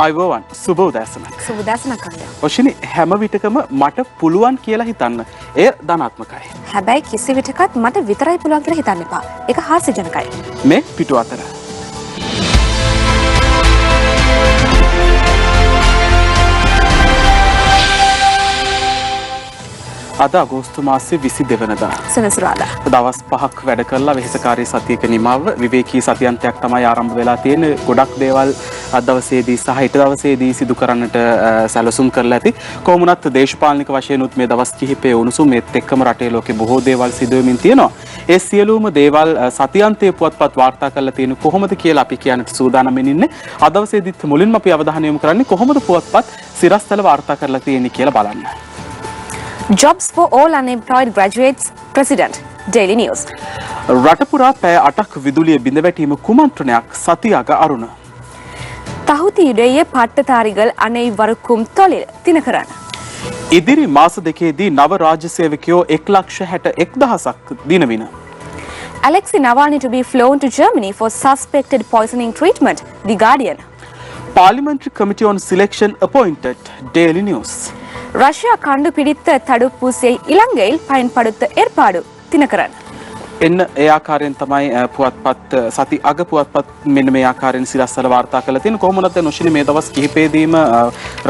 ආයුබෝවන් සුබ උදෑසනක්. සුබ උදෑසනක් අයියා. ඔෂිනි හැම විටකම මට පුළුවන් කියලා හිතන්න. එය ධනාත්මකයි. හැබැයි කිසි විටකත් මට විතරයි පුළුවන් කියලා හිතන්න එපා. ඒක හාස්‍යජනකයි. මේ පිටු අතර. අද අගෝස්තු මාසයේ 22 වෙනිදා සෙනසුරාදා දවස් 5ක් වැඩ කරලා වෙහෙසකාරී සතියක නිමාව විවේකී සතියන්තයක් තමයි ආරම්භ වෙලා තියෙන්නේ. ගොඩක් දේවල් අද දවසේදී සහ ඊට දවසේදී සිදු කරන්නට සැලසුම් කරලා ඇති. කොහොමුණත් දේශපාලනික වශයෙන් උත් මේ දවස් කිහිපයේ උණුසුම් මේත් එක්කම රටේ ලෝකේ බොහෝ දේවල් සිදු වෙමින් තියෙනවා. ඒ සියලුම දේවල් සතියන්තයේ පුවත්පත් වාර්තා කරලා තියෙන කොහොමද කියලා අපි කියන්නට සූදානම් වෙන්නේ. අද දවසේදීත් මුලින්ම අපි අවධානය යොමු කරන්නේ කොහොමද පුවත්පත් සිරස්තල වාර්තා කරලා තියෙන්නේ කියලා බලන්න. Jobs for all unemployed graduates, President, Daily News. රට පුරා පැය 8ක් විදුලිය බිඳ වැටීම කුමන්ත්‍රණයක් සතියක අරුණ. තහුතිயுடைய பட்டதாரிகள் அனைவருக்கும் தொழில் தினகரன். ඉදිරි මාස දෙකේදී නව රාජ්‍ය සේවකයෝ 1,61,000ක් දිනවින. Alexei Navalny to be flown to Germany for suspected poisoning treatment, The Guardian. Parliamentary Committee on Selection appointed, Daily News. Russia கண்டுபிடித்த தடுப்பூசியை இலங்கையில் பயன்படுத்த ஏற்பாடு தினகரன். එන්න ඒ ආකාරයෙන් තමයි පුවත්පත් සති අග පුවත්පත් මෙන්න මේ ආකාරයෙන් සිරස්තල වාර්තා කරලා තියෙන. කොහොමද නොෂිනි මේ දවස් කිහිපෙදීම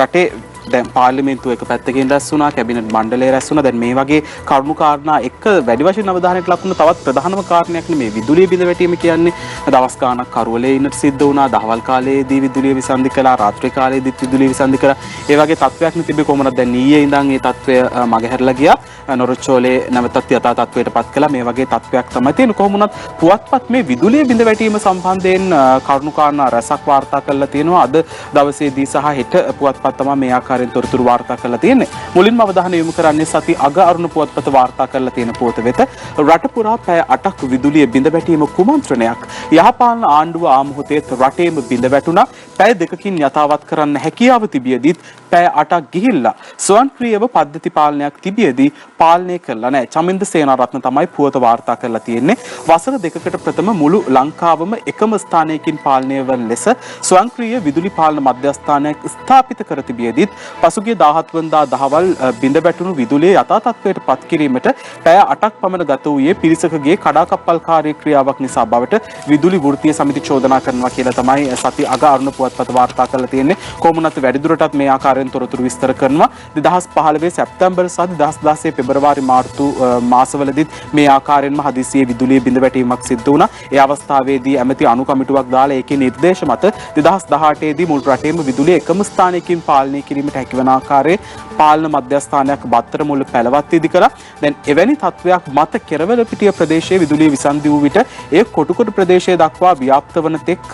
රටේ දැන් පාර්ලිමේන්තුව එක පැත්තකින් රැස් වුණා, කැබිනට් මණ්ඩලය රැස් වුණා. දැන් මේ වගේ කරුණු කාරණා එක්ක වැඩි වශයෙන් අවධානයට ලක් වුණ තවත් ප්‍රධානම කාරණයක් නෙමේ විදුලිය බිඳ වැටීම කියන්නේ. දවස් ගාණක් කරවලේ ඉන්නට සිද්ධ වුණා. දහවල් කාලයේදී විදුලිය විසන්ධි කළා, රාත්‍රී කාලයේදීත් විදුලිය විසන්ධි කළා. ඒ වගේ තත්ත්වයක් නෙතිබේ. කොහොමද දැන් ඊයේ ඉඳන් මේ තත්ත්වය මගහැරලා ගියා. නොරොච්චෝලේ නැවතත් යථා තත්ත්වයට පත් කළා. මේ වගේ තත්ත්වයක් තමයි තියෙන්නේ. කොහොමුණත් පුවත්පත් මේ විදුලිය බිඳ වැටීම සම්බන්ධයෙන් කරුණු කාරණා රැසක් වාර්තා කරලා තියෙනවා. අද දවසේදී සහ හෙට පුවත්පත් තමයි මේ ආකාරයෙන් තොරතුරු වාර්තා කරලා තියෙන්නේ. මුලින්ම අවධානය යොමු කරන්නේ සති අග අරුණ පුවත්පත වාර්තා කරලා තියෙන පුවත වෙත. රට පුරා පැය 8ක් විදුලිය බිඳ වැටීම කුමන්ත්‍රණයක් යහපාලන ආණ්ඩුව ආමොහොතේ රටේම බිඳ වැටුණා. පැය දෙකකින් යථාවත් කරන්න හැකියාව තිබියදීත් පැය 8ක් ගිහිල්ලා ස්වයංක්‍රීයව පද්ධති පාලනයක් තිබියදී පාලනය කළා නැහැ. චමින්ද සේනාරත්න තමයි පුවත වාර්තා කරලා තියෙන්නේ. වසර දෙකකට ප්‍රථම මුළු ලංකාවම එකම ස්ථානයකින් පාලනය වන ලෙස ස්වයංක්‍රීය විදුලි පාලන මධ්‍යස්ථානයක් ස්ථාපිත කර තිබියදීත් පසුගිය 17 වෙනිදා දහවල් බිඳ වැටුණු විදුලිය යථා තත්ත්වයට පත් කිරීමට පැය 8ක් පමණ ගත වූයේ පිරිසකගේ කඩාකප්පල්කාරී ක්‍රියාවක් නිසා බවට විදුලි වෘත්තීය සමිති චෝදනා කරනවා කියලා තමයි සති අග අරුණ පුවත්පත වාර්තා කරලා තියෙන්නේ. කොමුණත් වැඩිදුරටත් මේ ආකාරයෙන් තොරතුරු විස්තර කරනවා. 2015 සැප්තැම්බර් සහ 2016 පෙබරවාරි මාර්තු මාසවලදීත් මේ ආකාරයෙන්ම හදිසියේ විදුලිය බිඳ වැටීමක් සිද්ධ වුණා. ඒ අවස්ථාවේදී ඇමති අනු කමිටුවක් දාලා ඒකේ නිර්දේශ මත 2018 දී මුළු රටේම විදුලිය එකම ස්ථානයකින් පාලනය කිරීමට හැකිවන ආකාරයේ පාලන මධ්‍යස්ථානයක් බත්තර මුල්ල පැලවත් ඉදි කළා. දැන් එවැනි තත්වයක් මත කෙරවල පිටිය ප්‍රදේශයේ විදුලිය විසන්ධි වූ විට ඒ කොටුකොඩ ප්‍රදේශයේ දක්වා ව්‍යාප්ත වන තෙක්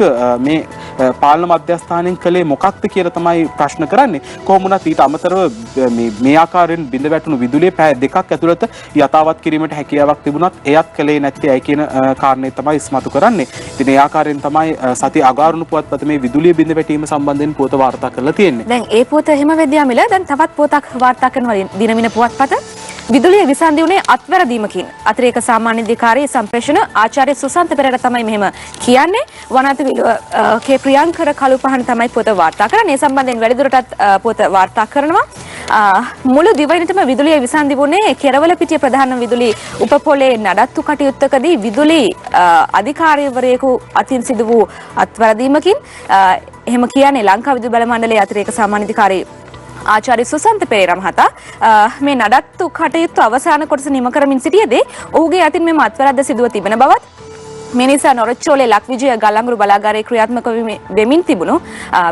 මේ පාලන මධ්‍යස්ථානයෙන් කලේ මොකක්ද කියලා තමයි ප්‍රශ්න කරන්නේ. කොහොමුණත් ඊට අමතරව මේ ආකාරයෙන් බිඳ වැටුණු විදුලිය පැය දෙකක් ඇතුළත යථාවත් කිරීමට හැකියාවක් තිබුණත් එයත් කලේ නැත්තේ ඇයි කියන කාරණේ තමයි ඉස්මතු කරන්නේ. ඉතින් ඒ ආකාරයෙන් තමයි සති අගාරුණු පුවත්පත මේ විදුලිය බිඳ වැටීම සම්බන්ධයෙන් පුවත වාර්තා කරලා තියෙන්නේ. දැන් ඒ පුවත එහෙම වෙද්දී මිල දැන් තවත් පුවතක් වාර්තා කරනවා දිනමින පුවත්පත. විදුලිය විසන්ධි වුණේ අත්වැරදීමකින්. අතිරේක සාමාන්‍ය අධිකාරී සම්ප්‍රේෂණ ආචාර්ය සුසන්ත පෙරේරා තමයි මෙහෙම කියන්නේ. වනාත කේ ප්‍රියංකර කළුපහන් තමයි පොත වාර්තා කරන්නේ. ඒ සම්බන්ධයෙන් වැඩිදුරටත් පොත වාර්තා කරනවා. මුළු දිවයිනටම විදුලිය විසන්ධි වුණේ කෙරවල පිටිය ප්‍රධාන විදුලි උපපොලේ නඩත්තු කටයුත්තකදී විදුලි අධිකාරිවරයෙකු අතින් සිදු වූ අත්වැරදීමකින්. එහෙම කියන්නේ ලංකා විදුලි බල මණ්ඩලයේ අතිරේක සාමාන්‍ය අධිකාරී ආචාර්ය සුසන්ත පෙරේරා මහතා මේ නඩත්තු කටයුතු අවසාන කොටස නිම කරමින් සිටියේදී ඔහුගේ අතින් මෙම අත්වැරද්ද සිදුව තිබෙන බවත් මේ නිසා නොරොච්චෝලේ ලක්විජය ගල්අඟුරු බලාගාරයේ ක්‍රියාත්මක වෙමින් තිබුණු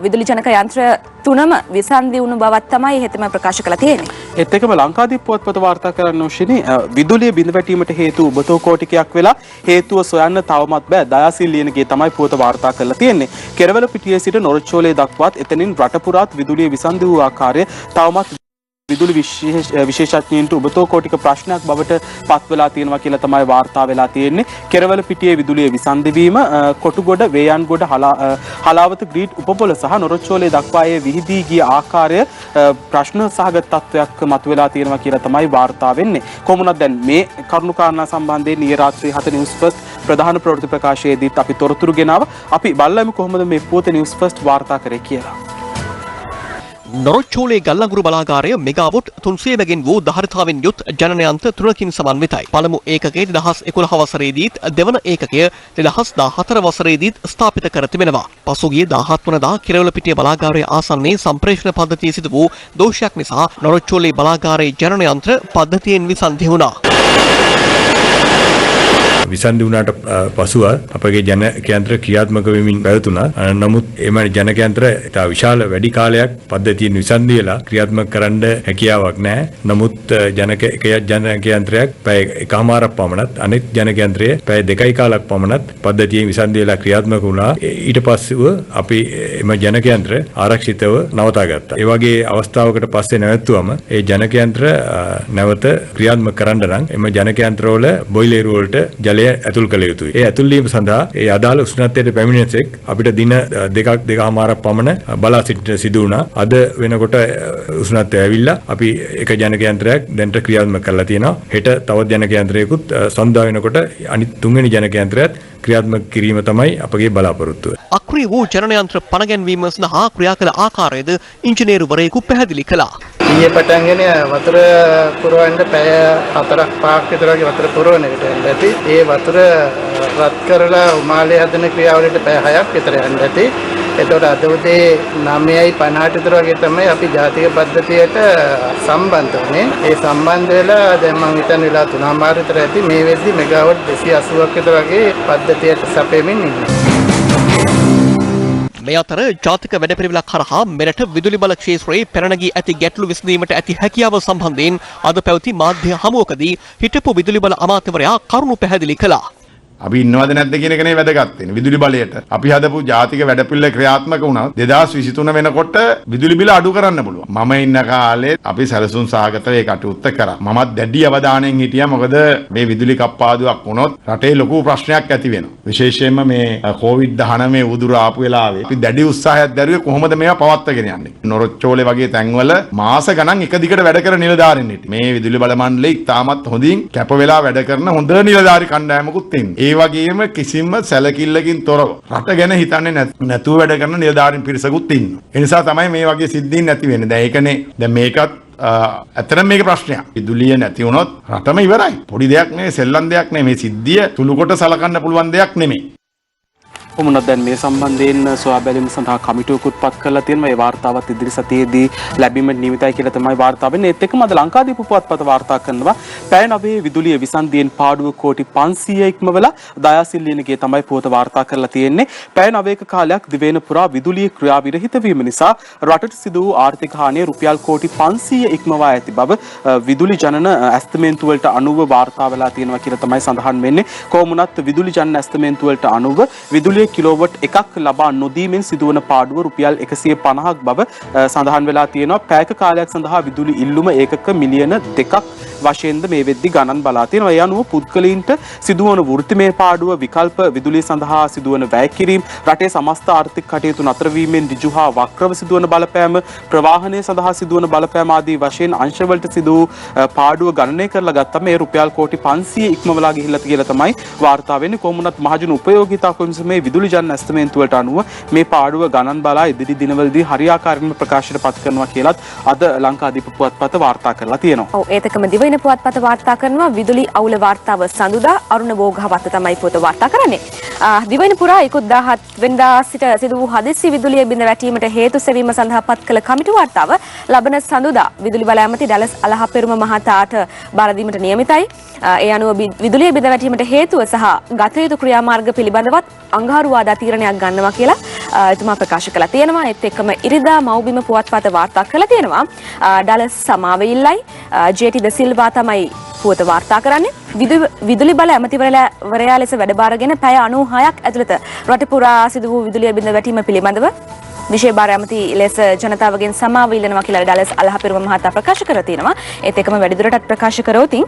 විදුලි ජනක යන්ත්‍ර තුනම විසන්ධි වුණු බවත් තමයි හෙතෙම ප්‍රකාශ කළා තියෙන්නේ. ඒත් එක්කම ලංකාදීප පුවත්පත වාර්තා කරන්න ඔෂිනි විදුලිය බිඳ වැටීමට හේතු උබතෝ කෝටිකයක් වෙලා හේතුව සොයන්න තවමත් බෑ. දයාසිල් ලියනගේ තමයි පුවත වාර්තා කරලා තියෙන්නේ. කෙරවල පිටියේ සිට නොරොච්චෝලේ දක්වාත් එතනින් රට පුරාත් විදුලිය විසන්ධි වූ ආකාරය තවමත් විදුලි විශේෂඥයින්ට උබතෝ කෝටික ප්‍රශ්නයක් බවට පත් වෙලා තියෙනවා කියලා තමයි වාර්තා වෙලා තියෙන්නේ. කෙරවල පිටියේ විදුලිය විසන්ධි වීම කොටුගොඩ වේයන්ගොඩ හලාවත ග්‍රීඩ් උපපොළ සහ නොරොච්චෝලේ දක්වා ඒ විහිදී ගිය ආකාරය ප්‍රශ්න සහගත තත්වයක් මතුවලා තියෙනවා කියලා තමයි වාර්තා වෙන්නේ. කොහොමුණත් දැන් මේ කරුණු කාරණා සම්බන්ධයෙන් ඊයේ රාත්‍රියේ 7 නිවුස් ෆස්ට් ප්‍රධාන ප්‍රවෘත්ති ප්‍රකාශයේදීත් අපි තොරතුරු ගෙනාවා. අපි බලමු කොහොමද මේ පුවත නිවුස් ෆස්ට් වාර්තා කරේ කියලා. නොරොච්චෝලේ ගල්ලඟුරු බලාගාරය මෙගාවොට් 300 බැගින් වූ ධාරිතාවෙන් යුත් ජනනයන්ත්‍ර 3කින් සමන්විතයි. පළමු ඒකකයේ 2011 වසරේදීත් දෙවන ඒකකය 2014 වසරේදීත් ස්ථාපිත කර තිබෙනවා. පසුගිය 17 වනදා කිරවලපිටිය බලාගාරයේ ආසන්නයේ සම්ප්‍රේෂණ පද්ධතියේ සිදු වූ දෝෂයක් නිසා නොරොච්චෝලේ බලාගාරයේ ජනනයන්ත්‍ර පද්ධතියෙන් විසන්ධි වුණා. විසන්ධි වුණාට පසුව අපගේ ජනකයන්ත්‍ර ක්‍රියාත්මක වෙමින් පැවතුණා. නමුත් එම ජනකයන්ත්‍ර ඉතා විශාල වැඩි කාලයක් පද්ධතියෙන් විසන්ධි වෙලා ක්‍රියාත්මක කරන්න හැකියාවක් නැහැ. නමුත් ජනකයන්ත්‍රයක් පැය එකමාරක් පමණත් අනෙක් ජනකයන්ත්‍රය පැය 2යි කාලක් පමණත් පද්ධතියෙන් විසන්ධි වෙලා ක්‍රියාත්මක වුණා. ඊට පස්සෙව අපි එම ජනකයන්ත්‍ර ආරක්ෂිතව නවතා ගත්තා. ඒ වගේ අවස්ථාවකට පස්සේ නැවතුවම ඒ ජනකයන්ත්‍ර නැවත ක්‍රියාත්මක කරන්න නම් එම ජනකයන්ත්‍රවල බොයිලර් වලට ජලය ඇතුල් කළ යුතුයි. ඒ ඇතුල් වීම සඳහා ඒ අදාළ උෂ්ණත්වයට පැමිණෙසෙක් අපිට දින දෙකමාරක් පමණ බලා සිටින්න සිදු වුණා. අද වෙනකොට උෂ්ණත්වය ඇවිල්ලා අපි එක ජනකයන්ත්‍රයක් දැන්ට ක්‍රියාත්මක කරලා තියෙනවා. හෙට තවත් ජනකයන්ත්‍රයකුත් සඳහා වෙනකොට අනිත් තුන්වෙනි ජනකයන්ත්‍රයත් ක්‍රියාත්මක කිරීම තමයි අපගේ බලාපොරොත්තුව. අක්‍රිය වූ ජනනයන්ත්‍ර පණ ගැන්වීම සඳහා ක්‍රියා කළ ආකාරයද ඉංජිනේරුවරයෙකු පැහැදිලි කළා. ඊයේ පටන්ගෙන වතුර පුරවන්න පැය 4-5ක් විතර වගේ වතුර පුරවන එකට යන්න ඇති. ඒ වතුර රත් කරලා උමාලේ හදන ක්‍රියාවලියට පැය 6ක් විතර යන්න ඇති. එතකොට අද උදේ 9:50 විතර වගේ තමයි අපි ජාතික පද්ධතියට සම්බන්ධ වුණේ. ඒ සම්බන්ධ වෙලා දැන් මම හිතන්නේ වෙලා 3:00 විතර ඇති. මේ වෙද්දි මෙගාවොට් 280ක් විතර වගේ පද්ධතියට සැපෙමින් ඉන්නවා. මේ අතර ජාතික වැඩපිළිවෙලක් කරහා මෙරට විදුලි බල ක්ෂේත්‍රයේ පැනනගී ඇති ගැටලු විසඳීමට ඇති හැකියාව සම්බන්ධයෙන් අද පැවති මාධ්‍ය හමුවකදී හිටපු විදුලි බල අමාත්‍යවරයා කරුණු පැහැදිලි කළා. අපි ඉන්නවද නැද්ද කියන එකනේ වැදගත් වෙන්නේ. විදුලි බලයට අපි හදපු ජාතික වැඩපිළිවෙල ක්‍රියාත්මක වුණා 2023 වෙනකොට විදුලි බිල අඩු කරන්න පුළුවන්. මම ඉන්න කාලේ අපි සැලසුම් සහගතව ඒ කටයුත්ත කරා. මමත් දැඩි අවධානයෙන් හිටියා. මොකද මේ විදුලි කප්පාදුවක් වුණොත් රටේ ලොකු ප්‍රශ්නයක් ඇති වෙනවා. විශේෂයෙන්ම මේ COVID-19 උදුර ආපු වෙලාවේ අපි දැඩි උත්සාහයක් දැරුවේ කොහොමද මේවා පවත්වාගෙන යන්නේ. නොරොච්චෝලේ වගේ තැන්වල මාස ගණන් එක දිගට වැඩ කර නිලධාරීන් හිටියේ. මේ විදුලි බල මණ්ඩලයේ ඉතාමත් හොඳින් කැප වෙලා වැඩ කරන හොඳ නිලධාරී කණ්ඩායමකුත් ඉන්නේ. ඒ වගේම කිසිම සැලකිල්ලකින් තොරව රට ගැන හිතන්නේ නැතුව වැඩ කරන නිලධාරීන් පිරිසකුත් ඉන්නවා. ඒ නිසා තමයි මේ වගේ සිද්ධීන් නැති වෙන්නේ. දැන් ඒකනේ දැන් මේකත් ඇත්තටම මේක ප්‍රශ්නයක්. විදුලිය නැති වුණොත් රටම ඉවරයි. පොඩි දෙයක් නෙවෙයි, සෙල්ලම් දෙයක් නෙවෙයි. මේ සිද්ධිය සුළු කොට සලකන්න පුළුවන් දෙයක් නෙමෙයි. කොමුණක් දැන් මේ සම්බන්ධයෙන් සොයා බැලීම සඳහා කමිටුවකුත් පත් කරලා තියෙනවා. ඒ වාර්තාවත් ඉදිරි සතියේදී ලැබීමට නියමිතයි කියලා තමයි වාර්තා වෙන්නේ. ඒත් එක්කම අද ලංකාදීප පුවත්පත වාර්තා කරනවා පැය 9 විදුලිය විසන්ධියෙන් පාඩුව කෝටි 500 ඉක්මවලා දයාසිල්ලියනගේ තමයි පුවත වාර්තා කරලා තියෙන්නේ. පැය 9ක කාලයක් දිවයින පුරා විදුලිය ක්‍රියාවිරහිත වීම නිසා රටට සිදු වූ ආර්ථික හානිය රුපියල් කෝටි 500 ඉක්මවා ඇති බව විදුලි ජනන ඇස්තමේන්තු වලට අනුව වාර්තා වෙලා තියෙනවා කියලා තමයි සඳහන් වෙන්නේ. කොමුණත් විදුලි ජනන ඇස්තමේන්තු වලට අනුව විදුලිය කිලෝවොට් එකක් ලබා නොදීමෙන් සිදුවන පාඩුව රුපියල් 150ක් බව සඳහන් වෙලා තියෙනවා. පැයක කාලයක් සඳහා විදුලි ඉල්ලුම ඒකක මිලියන 2ක් වශයෙන්ද මේ වෙද්දි ගණන් බලා තියෙනවා. ඒ අනුව පුද්ගලයින්ට සිදුවන වෘත්තිමය පාඩුව, විකල්ප විදුලිය සඳහා සිදුවන වැය කිරීම, රටේ සමස්ත ආර්ථික කටයුතු නතර වීමෙන් ඍජු හා වක්‍රව සිදුවන බලපෑම, ප්‍රවාහනය සඳහා සිදුවන බලපෑම ආදී වශයෙන් අංශවලට සිදු පාඩුව ගණනය කරලා ගත්තම මේ රුපියල් කෝටි 500 ඉක්මවලා ගිහිල්ලා කියලා තමයි වාර්තා වෙන්නේ. කොමුණත් මහජන උපයෝගීතා කොමිසමේ විදුලි ජන ඇස්තමේන්තු වලට අනුව මේ පාඩුව ගණන් බලා ඉදිරි දිනවලදී හරියාකාරව ප්‍රකාශයට පත් කරනවා කියලාත් අද ලංකාදීප පුවත්පත වාර්තා කරලා තියෙනවා. ඔව් ඒතකම දිවයින පුවත්පත වාර්තා කරනවා විදුලි අවුල වාර්තාව සඳුදා අරුණ බෝගහවත්ත තමයි පුවත වාර්තා කරන්නේ. දිවයින පුරා 17 වෙනිදා සිට සිදු වූ හදිසි විදුලිය බිඳ වැටීමට හේතු සෙවීම සඳහා පත් කළ කමිටු වාර්තාව ලබන සඳුදා විදුලි බල ඇමති ඩලස් අලහපෙරුම මහතාට බාර දීමට නියමිතයි. ඒ අනුව විදුලිය බිඳ වැටීමට හේතුව සහ ගත යුතු ක්‍රියාමාර්ග පිළිබඳවත් අඟහරුවාදා තීරණයක් ගන්නවා කියලා එතුමා ප්‍රකාශ කළා තියෙනවා. ඒත් එක්කම ඉරිදා මව්බිම පුවත්පත වාර්තා කරලා තියෙනවා ඩලස් සමාව ඉල්ලයි ජේ.ටී. ද සිල්වා තමයි පුවත වාර්තා කරන්නේ. විදුලි බල ඇමතිවරයා ලෙස වැඩබාරගෙන පැය 96ක් ඇතුළත රට පුරා සිදු වූ විදුලිය බිඳ වැටීම පිළිබඳව විශේෂ බාර ඇමති ලෙස ජනතාවගෙන් සමාව ඉල්ලනවා කියලා ඩලස් අලහපෙරුම මහතා ප්‍රකාශ කරලා තියෙනවා. ඒත් එක්කම වැඩිදුරටත් ප්‍රකාශ කරෝතින්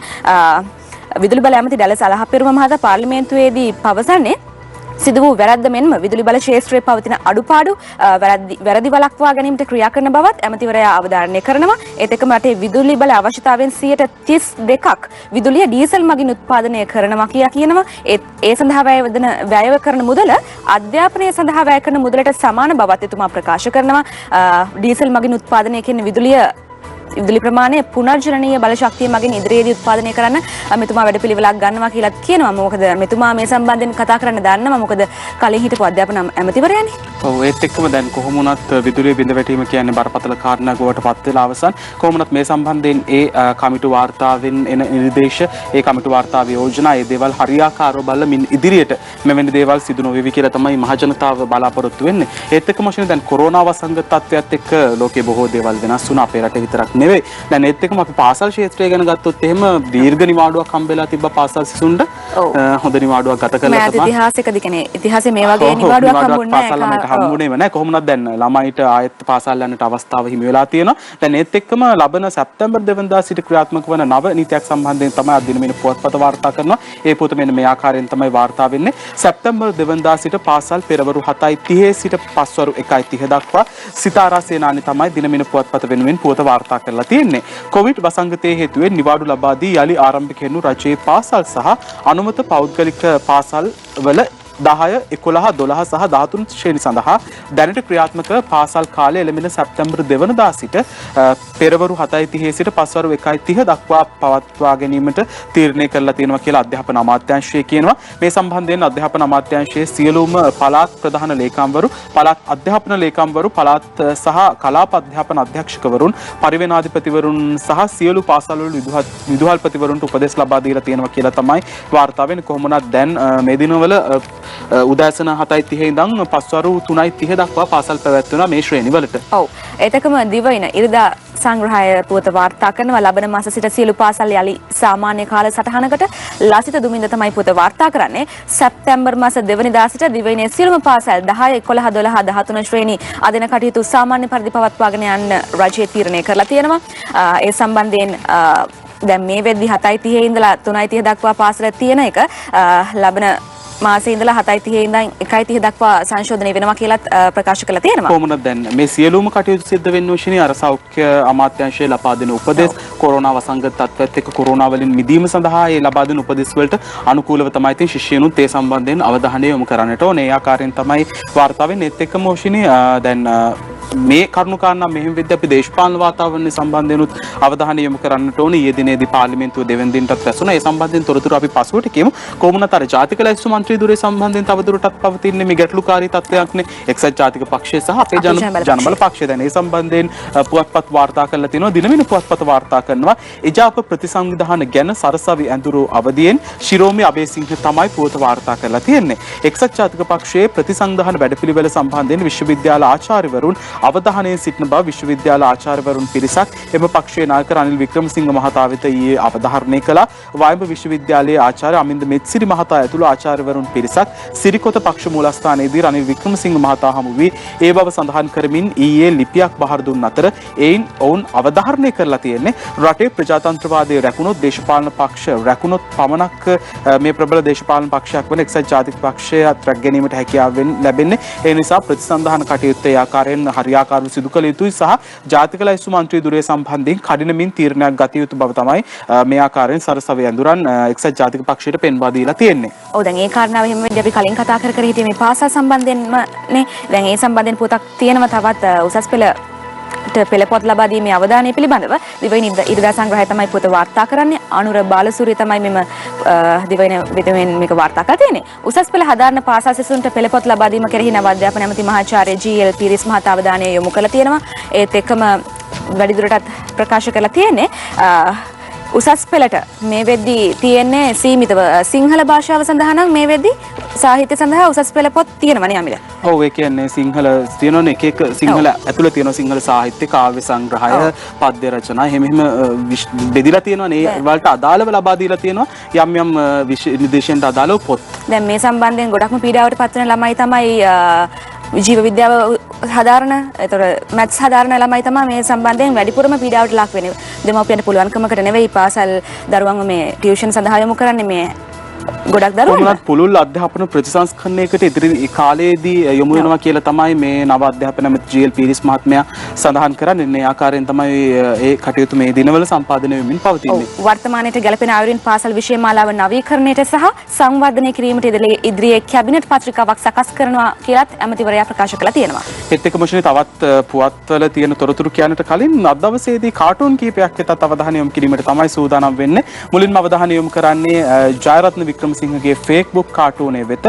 විදුලි බල ඇමති ඩලස් අලහපෙරුම මහතා පාර්ලිමේන්තුවේදී පවසන්නේ සිදු වූ වැරැද්ද මෙන්ම විදුලි බල ක්ෂේත්‍රයේ පවතින අඩුපාඩු වැරදි වළක්වා ගැනීමට ක්‍රියා කරන බවත් ඇමතිවරයා අවධාරණය කරනවා. ඒත් එක්කම රටේ විදුලි බල අවශ්‍යතාවයෙන් 32%ක් විදුලිය ඩීසල් මගින් උත්පාදනය කරනවා කියලා කියනවා. ඒ සඳහා වැය කරන මුදල අධ්‍යාපනය සඳහා වැය කරන මුදලට සමාන බවත් එතුමා ප්‍රකාශ කරනවා. ඩීසල් මගින් උත්පාදනය කියන විදුලි ප්‍රමාණය පුනර්ජනනීය බල ශක්තිය මගින් ඉදිරියේදී උත්පාදනය කරන්න මෙතුමා වැඩපිළිවෙලක් ගන්නවා කියලා කියනවා. මොකද මෙතුමා මේ සම්බන්ධයෙන් කතා කරන්න දන්නවා. මොකද කලින් හිටපු අධ්‍යාපන ඇමතිවරයානේ. ඔව් ඒත් එක්කම දැන් කොහොම වුණත් විදුලිය බිඳ වැටීම කියන්නේ බරපතල කාරණාවක් බවට පත් වෙලා අවසන්. කොහොම වුණත් මේ සම්බන්ධයෙන් ඒ කමිටු වාර්තාවෙන් එන නිර්දේශ, ඒ කමිටු වාර්තාවේ යෝජනා, ඒ දේවල් හරියාකාරව බලමින් ඉදිරියට මෙවැනි දේවල් සිදු නොවේවි කියලා තමයි මහජනතාව බලාපොරොත්තු වෙන්නේ. ඒත් එක්කම වශයෙන් දැන් කොරෝනා වසංගත තත්ත්වයත් එක්ක ලෝකේ බොහෝ දේවල් වෙනස් වුණා. අපේ රටේ විතරක් නෙවෙයි. දැන් ඒත් එක්කම අපි පාසල් ක්ෂේත්‍රය ගැන ගත්තොත් එහෙම දීර්ඝ නිවාඩුවක් හම්බෙලා තිබ්බ පාසල් සිසුන්ට හොඳ නිවාඩුවක් ගත කළා තමයි. ඉතිහාසයකදී කියන්නේ ඉතිහාසයේ මේ වගේ නිවාඩුවක් හම්බුනේ නැහැ. කොහොමද දැන් ළමයිට ආයෙත් පාසල් යන්නට අවස්ථාව හිමි වෙලා තියෙනවා. දැන් ඒත් එක්කම ලබන සැප්තැම්බර් 2 වෙනිදා සිට ක්‍රියාත්මක වන නව නීතියක් සම්බන්ධයෙන් තමයි අද දින මේ පුවත්පත වාර්තා කරනවා. ඒ පොත මෙන්න මේ ආකාරයෙන් තමයි වාර්තා වෙන්නේ. සැප්තැම්බර් 2 වෙනිදා සිට පාසල් පෙරවරු 7:30 සිට පස්වරු 1:30 දක්වා සිතාරා සේනානි තමයි දින මෙන්න පුවත්පත වෙනුවෙන් පුවත වාර්තා කරලා තියෙන්නේ. කොවිඩ් වසංගතයේ හේතුවෙන් නිවාඩු ලබා දී යලි ආරම්භ කෙරෙනු රජයේ පාසල් සහ අනුමත පෞද්ගලික පාසල් වල 10, 11, 12 සහ 13 ශ්‍රේණි සඳහා දැනට ක්‍රියාත්මක පාසල් කාලය එළඹෙන සැප්තැම්බර් 2 වෙනිදා සිට පෙරවරු 7:30 සිට පස්වරු 1:30 දක්වා පවත්වා ගැනීමට තීරණය කරලා තියෙනවා කියලා අධ්‍යාපන අමාත්‍යාංශය කියනවා. මේ සම්බන්ධයෙන් අධ්‍යාපන අමාත්‍යාංශයේ සියලුම පළාත් ප්‍රධාන ලේකම්වරු, පළාත් අධ්‍යාපන ලේකම්වරු, පළාත් සහ කලාප අධ්‍යාපන අධ්‍යක්ෂකවරුන්, පරිවේනාධිපතිවරුන් සහ සියලු පාසල්වල විදුහල්පතිවරුන්ට උපදෙස් ලබා දීලා තියෙනවා කියලා තමයි වාර්තා වෙන්නේ. කොහොම වුණත් දැන් මේ දිනවල උදෑසන 7:30 ඉඳන් පස්වරු 3:30 දක්වා පාසල් පැවැත්වෙනවා මේ ශ්‍රේණිවලට. ඔව්. ඒතකම දිවයින ඉරිදා සංග්‍රහය පුවත වාර්තා කරනවා. ලබන මාස සිට සියලු පාසල් යලි සාමාන්‍ය කාල සටහනකට ලසිත දුමින්ද තමයි පුවත වාර්තා කරන්නේ. සැප්තැම්බර් මාස 2 වෙනිදා සිට දිවයිනේ සියලුම පාසල් 10, 11, 12, 13 ශ්‍රේණි අදින කටයුතු සාමාන්‍ය පරිදි පවත්වාගෙන යන්න රජය තීරණය කරලා තියෙනවා. ඒ සම්බන්ධයෙන් දැන් මේ වෙද්දි 7:30 ඉඳලා 3:30 දක්වා පාසල තියෙන එක ලබන මාසේ ඉඳලා 7:30 ඉඳන් 1:30 දක්වා සංශෝධනය වෙනවා කියලාත් ප්‍රකාශ කරලා තියෙනවා. කොහොමද දැන් මේ සියලුම කටයුතු සිද්ධ වෙන්නේ ඔෂිනී අර සෞඛ්‍ය අමාත්‍යාංශයේ ලබා දෙන උපදෙස්, කොරෝනා වසංගත තත්ත්වයත් එක්ක කොරෝනා වලින් මිදීම සඳහා ඒ ලබා දෙන උපදෙස් වලට අනුකූලව තමයි ඉතින් ශිෂ්‍යයනුත් ඒ සම්බන්ධයෙන් අවධානය යොමු කරන්නට ඕනේ. ඒ ආකාරයෙන් තමයි වාර්තා වෙන්නේ. ඒත් එක්කම ඔෂිනී දැන් මේ කරුණු කාරණා මෙහෙම වෙද්දී අපි දේශපාලන වාතාවරණය සම්බන්ධයෙන්ුත් අවධානය යොමු කරන්නට ඕනේ. ඊයේ දිනේදී පාර්ලිමේන්තුව දෙවන දිනටත් රැස්ුණා. ඒ සම්බන්ධයෙන් තොරතුරු අපි පසුවට කියමු. කොමුණත් අර ජාතික ලැයිස්තු මන්ත්‍රී ධුරය සම්බන්ධයෙන් තවදුරටත් පවතින මේ ගැටලුකාරී තත්ත්වයක්නේ. එක්සත් ජාතික පක්ෂය සහ අපේ ජනබල පක්ෂය දැන් ඒ සම්බන්ධයෙන් පුවත්පත් වාර්තා කරලා තිනවා. දිනමින පුවත්පත් වාර්තා කරනවා. එජාප ප්‍රතිසංවිධාන ගැන සරසවි ඇඳුරු අවදියෙන් ශිරෝමි අබේසිංහ තමයි පුවත වාර්තා කරලා තියෙන්නේ. එක්සත් ජාතික පක්ෂයේ ප්‍රතිසංවිධාන වැඩපිළිවෙල සම්බන්ධයෙන් විශ්වවිද්‍යාල ආචාර්යවරුන් අවධානයේ සිටින බව විශ්වවිද්‍යාල ආචාර්යවරුන් පිරිසක් එම පක්ෂයේ නායක රනිල් වික්‍රමසිංහ මහතා වෙත ඊයේ අවධාරණය කළා. වයඹ විශ්වවිද්‍යාලයේ ආචාර්ය අමින්ද මෙත්සිරි මහතා ඇතුළු ආචාර්යවරුන් පිරිසක් සිරිකොත පක්ෂ මූලස්ථානයේදී රනිල් වික්‍රමසිංහ මහතා හමු වී ඒ බව සඳහන් කරමින් ඊයේ ලිපියක් බහර දුන් අතර එයින් ඔවුන් අවධාරණය කරලා තියෙන්නේ රටේ ප්‍රජාතන්ත්‍රවාදයේ රැකුණොත් දේශපාලන පක්ෂ රැකුණොත් පමණක් මේ ප්‍රබල දේශපාලන පක්ෂයක් වන එක්සත් ජාතික පක්ෂයත් රැක ගැනීමට හැකියාව ලැබෙන්නේ. ඒ නිසා ප්‍රතිසන්ධාන කටයුත්ත ඒ ආකාරයෙන් හරියාකාරව සිදු කළ යුතුයි සහ ජාතික ලැයිස්තු මන්ත්‍රී ධුරය සම්බන්ධයෙන් කඩිනමින් තීරණයක් ගත යුතු බව තමයි මේ ආකාරයෙන් සරසවි ඇඳුරන් එක්සත් ජාතික පක්ෂයට පෙන්වා දීලා තියෙන්නේ. ඔව් දැන් ඒ කාරණාව එහෙම වෙද්දී අපි කලින් කතා කර හිටියේ මේ පාසල් සම්බන්ධයෙන්මනේ. දැන් ඒ සම්බන්ධයෙන් පොතක් තියෙනවා තවත් උසස් පෙළ පොත් ලබා දීමේ අවධානය පිළිබඳව දිවයින ඉරිදා සංග්‍රහය තමයි පොත වාර්තා කරන්නේ. අනුර බාලසූරිය තමයි මෙම දිවයින වෙනුවෙන් මේක වාර්තා කරලා තියෙන්නේ. උසස් පෙළ හදාරන පාසල් සිසුන්ට පෙළ පොත් ලබා දීම කෙරෙහි නව අධ්‍යාපන ඇමති මහාචාර්ය ජී.එල්. පීරිස් මහතා අවධානය යොමු කරලා තියෙනවා. ඒත් එක්කම වැඩිදුරටත් ප්‍රකාශ කරලා තියෙන්නේ උසස් පෙළට මේ වෙද්දී තියෙන්නේ සීමිතව සිංහල භාෂාව සඳහා නම් මේ වෙද්දී සාහිත්‍ය සඳහා උසස් පෙළ පොත් තියෙනවනේ අමිල. ඔව් ඒ කියන්නේ සිංහල තියෙනවනේ එක සිංහල ඇතුළේ තියෙන සිංහල සාහිත්‍ය කාව්‍ය සංග්‍රහය පද්‍ය රචනා එහෙම බෙදලා තියෙනවනේ. ඒ වලට අදාළව ලබා දීලා තියෙනවා යම් යම් නිර්දේශයන්ට අදාළව පොත්. දැන් මේ සම්බන්ධයෙන් ගොඩක්ම පීඩාවට පත් වෙන ළමයි තමයි ජීව විද්‍යාව හදාරන එතකොට මැත්ස් හදාරන ළමයි තමයි මේ සම්බන්ධයෙන් වැඩිපුරම පීඩාවට ලක් වෙන්නේ. දෙමව්පියන්ට පුළුවන්කමකට නෙවෙයි පාසල් දරුවන්ව මේ ටියුෂන් සඳහා යොමු කරන්නේ මේ ගොඩක් දරුවන්ට. කොහොමද පුළුල් අධ්‍යාපන ප්‍රතිසංස්කරණයකට ඉදිරි කාලයේදී යොමු වෙනවා කියලා තමයි මේ නව අධ්‍යාපන මන්ත්‍රී ජී.එල්. පීරිස් මහත්මයා සඳහන් කරන්නේ. මේ ආකාරයෙන් තමයි ඒ කටයුතු මේ දිනවල සම්පාදනය වෙමින් පවතින්නේ. වර්තමානයේ ගැලපෙන ආයුරින් පාසල් විෂය මාලාව නවීකරණයට සහ සංවර්ධනය කිරීමට ඉදිරියේ කැබිනට් පත්‍රිකාවක් සකස් කරනවා කියලාත් ඇමතිවරයා ප්‍රකාශ කළා තියෙනවා. ඒත් එක්කම තවත් පුවත්වල තියෙන තොරතුරු කියන්නට කලින් අද දවසේදී කාටුන් කීපයක් වෙතත් අවධානය යොමු කිරීමට තමයි සූදානම් වෙන්නේ. මුලින්ම අවධානය යොමු කරන්නේ ජයරත්න වික්‍රමසිංහගේ ෆේස්බුක් කාටුනේ වෙත.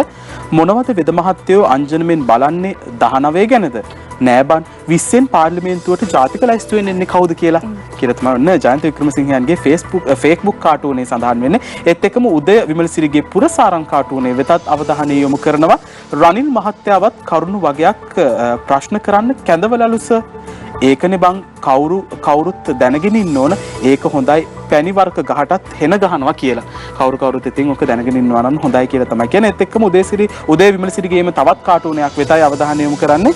මොනවද වෙද මහත්තයෝ අංජනමෙන් බලන්නේ 19 ගැනද? නෑ බන් 20න් පාර්ලිමේන්තුවට ජාතික ලැයිස්තුවෙන් එන්නේ කවුද කියලා තමයි ඔන්න ජයන්ත වික්‍රමසිංහයන්ගේ ෆේස්බුක් කාටුනේ සඳහන් වෙන්නේ. ඒත් එක්කම උදය විමලසිරිගේ පුරසාරං කාටුනේ වෙතත් අවධානය යොමු කරනවා. රනිල් මහත්තයාවත් කරුණු වගයක් ප්‍රශ්න කරන්න කැඳවලලුස ඒකනේ බං කවුරුත් දැනගෙන ඉන්න ඕන. ඒක හොඳයි පැණි වර්ග ගහටත් හෙන ගහනවා කියලා. කවුරුත් ඉතින් ඔක දැනගෙන ඉන්නවා නම් හොඳයි කියලා තමයි කියන්නේ. ඒත් එක්කම උදේ විමලසිරිගේම තවත් කාටුනයක් වෙතයි අවධානය යොමු කරන්නේ.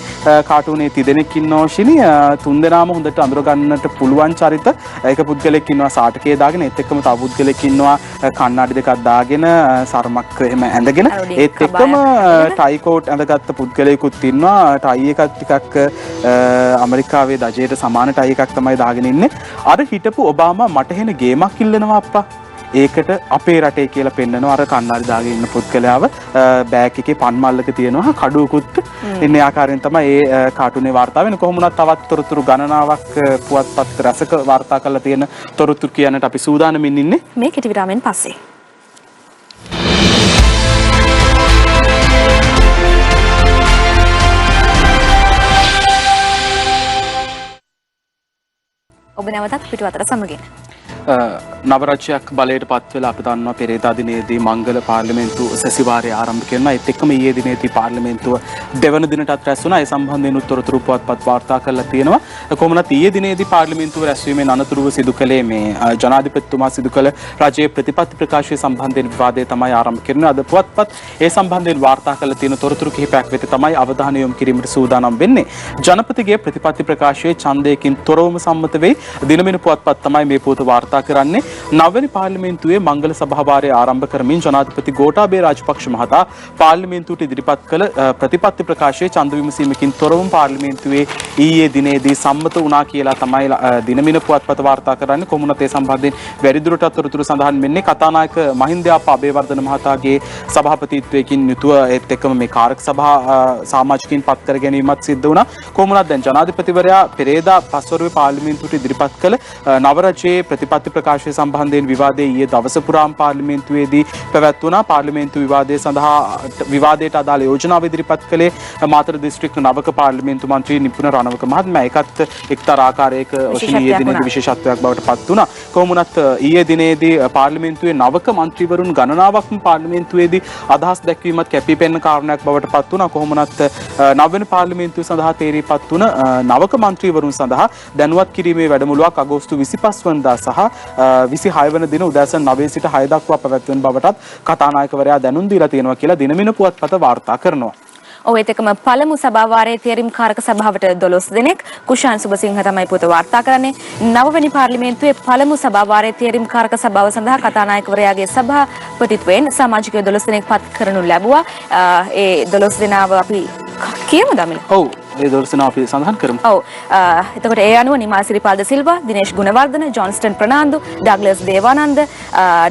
කාටුනේ තිදෙනෙක් ඉන්නවා ශිනි. තුන්දෙනාම හොඳට අඳුර ගන්නට පුළුවන් චරිත. ඒක පුද්ගලෙක් ඉන්නවා සාටකේ දාගෙන. ඒත් එක්කම තව පුද්ගලෙක් ඉන්නවා කණ්ණාඩි දෙකක් දාගෙන සර්මක් එහෙම ඇඳගෙන. ඒත් එක්කම ටයි කෝට් ඇඳගත්ත පුද්ගලයෙකුත් ඉන්නවා. ටයි එකක් ටිකක් ඇමරිකාවේ දජයට සමාන ටයි එකක් තමයි දාගෙන ඉන්නේ. අර හිටපු ඔබාමා මට හෙන ගේමක් ඉල්ලනවා අප්පා. ඒකට අපේ රටේ කියලා පෙන්නනවා අර කන්නාඩි දාගෙන ඉන්න පුද්ගලයාව. බෑග් එකේ පන් මල්ලක තියෙනවා කඩුවකුත් ඉන්නේ ආකාරයෙන් තමයි ඒ කාටුනේ වාර්තා වෙන්නේ. කොහොම වුණත් තවත් තොරතුරු ගණනාවක් පුවත්පත් රසක වාර්තා කරලා තියෙන තොරතුරු කියන්නට අපි සූදානම්ින් ඉන්නේ. මේ කෙටි විරාමෙන් පස්සේ. ඔබ නැවතත් පිටුවතට සමගින්. නවරාජ්‍යයක් බලයට පත් වෙලා අපි දන්නවා පෙරේදා දිනේදී මංගල පාර්ලිමේන්තු සැසිවාරය ආරම්භ කරනවා. ඒත් එක්කම ඊයේ දිනේදී පාර්ලිමේන්තුව දෙවන දිනටත් රැස් වුණා. ඒ සම්බන්ධයෙන් උත්තර පුවත්පත් වාර්තා කරලා තියෙනවා. කොහොමනත් ඊයේ දිනේදී පාර්ලිමේන්තුව රැස්වීමෙන් අනතුරුව සිදු කළේ මේ ජනාධිපතිතුමා සිදු කළ රජයේ ප්‍රතිපත්ති ප්‍රකාශය සම්බන්ධයෙන් විවාදය තමයි ආරම්භ කරන්නේ. අද පුවත්පත් ඒ සම්බන්ධයෙන් වාර්තා කරලා තියෙන තොරතුරු කිහිපයක් වෙත තමයි අවධානය යොමු කිරීමට සූදානම් වෙන්නේ. ජනපතිගේ ප්‍රතිපත්ති ප්‍රකාශයේ ඡන්දයකින් තොරවම සම්මත වෙයි. දිනමින පුවත්පත් තමයි මේ පුවත වාර්තා කරන්නේ. නවවැනි පාර්ලිමේන්තුවේ මංගල සභාවාරය ආරම්භ කරමින් ජනාධිපති ගෝඨාභය රාජපක්ෂ මහතා පාර්ලිමේන්තුවට ඉදිරිපත් කළ ප්‍රතිපත්ති ප්‍රකාශයේ ඡන්ද විමසීමකින් තොරවම පාර්ලිමේන්තුවේ ඊයේ දිනේදී සම්මත වුණා කියලා තමයි දිනමින පුවත්පත වාර්තා කරන්නේ. කොමුණත් ඒ සම්බන්ධයෙන් වැඩිදුරටත් තොරතුරු සඳහන් වෙන්නේ කතානායක මහින්දයාප අබේවර්ධන මහතාගේ සභාපතිත්වයෙන් යුතුව ඒත් එක්කම මේ කාරක සභා සමාජිකින් පත් කර ගැනීමත් සිද්ධ වුණා. කොමුණත් දැන් ජනාධිපතිවරයා පෙරේදා පස්වරුවේ පාර්ලිමේන්තුවට ඉදිරිපත් කළ නව රජයේ ප්‍රතිපත්ති ප්‍රකාශය සම්බන්ධයෙන් විවාදයේ ඊයේ දවස පුරාම පාර්ලිමේන්තුවේදී පැවැත්වුණා. පාර්ලිමේන්තු විවාදයේ සඳහා විවාදයට අදාළ යෝජනාව ඉදිරිපත් කළේ මාතර දිස්ත්‍රික්ක නවක පාර්ලිමේන්තු මන්ත්‍රී නිපුණ රණවක මහත්මයා. ඒකත් එක්තරා ආකාරයක ඊයේ දිනේදී විශේෂත්වයක් බවට පත් වුණා. කොහොම වුණත් ඊයේ දිනේදී පාර්ලිමේන්තුවේ නවක මන්ත්‍රීවරුන් ගණනාවක්ම පාර්ලිමේන්තුවේදී අදහස් දැක්වීමත් කැපී පෙනෙන කාරණයක් බවට පත් වුණා. කොහොම වුණත් නවවැනි පාර්ලිමේන්තුව සඳහා තේරීපත් වුණ නවක මන්ත්‍රීවරුන් සඳහා දැනුවත් කිරීමේ වැඩමුළුවක් අගෝස්තු 25 වෙනිදා සහ 26 වන දින උදෑසන 9 සිට 6 දක්වා පැවැත්වෙන බවටත් කතානායකවරයා දැනුම් දීලා තියෙනවා කියලා දිනමින පුවත්පත වාර්තා කරනවා. ඔව් ඒත් එක්කම පළමු සභාවාරයේ තේරීම් කාරක සභාවට 12 දෙනෙක් කුෂාන් සුබසිංහ තමයි පුවත වාර්තා කරන්නේ. නවවැනි පාර්ලිමේන්තුවේ පළමු සභාවාරයේ තේරීම් කාරක සභාව සඳහා කතානායකවරයාගේ සභාපතිත්වයෙන් සමාජිකයෝ 12 දෙනෙක් පත් කරනු ලැබුවා. ඒ 12 දෙනාව අපි කියමු දමිල. ඔව් ඒ 12 දෙනා අපි සඳහන් කරමු. ඔව් එතකොට ඒ අනුව නිමාල් සිරිපාල් ද සිල්වා, දිනේෂ් ගුණවර්ධන, ජොන්ස්ටන් ප්‍රනාන්දු, ඩග්ලස් දේවානන්ද,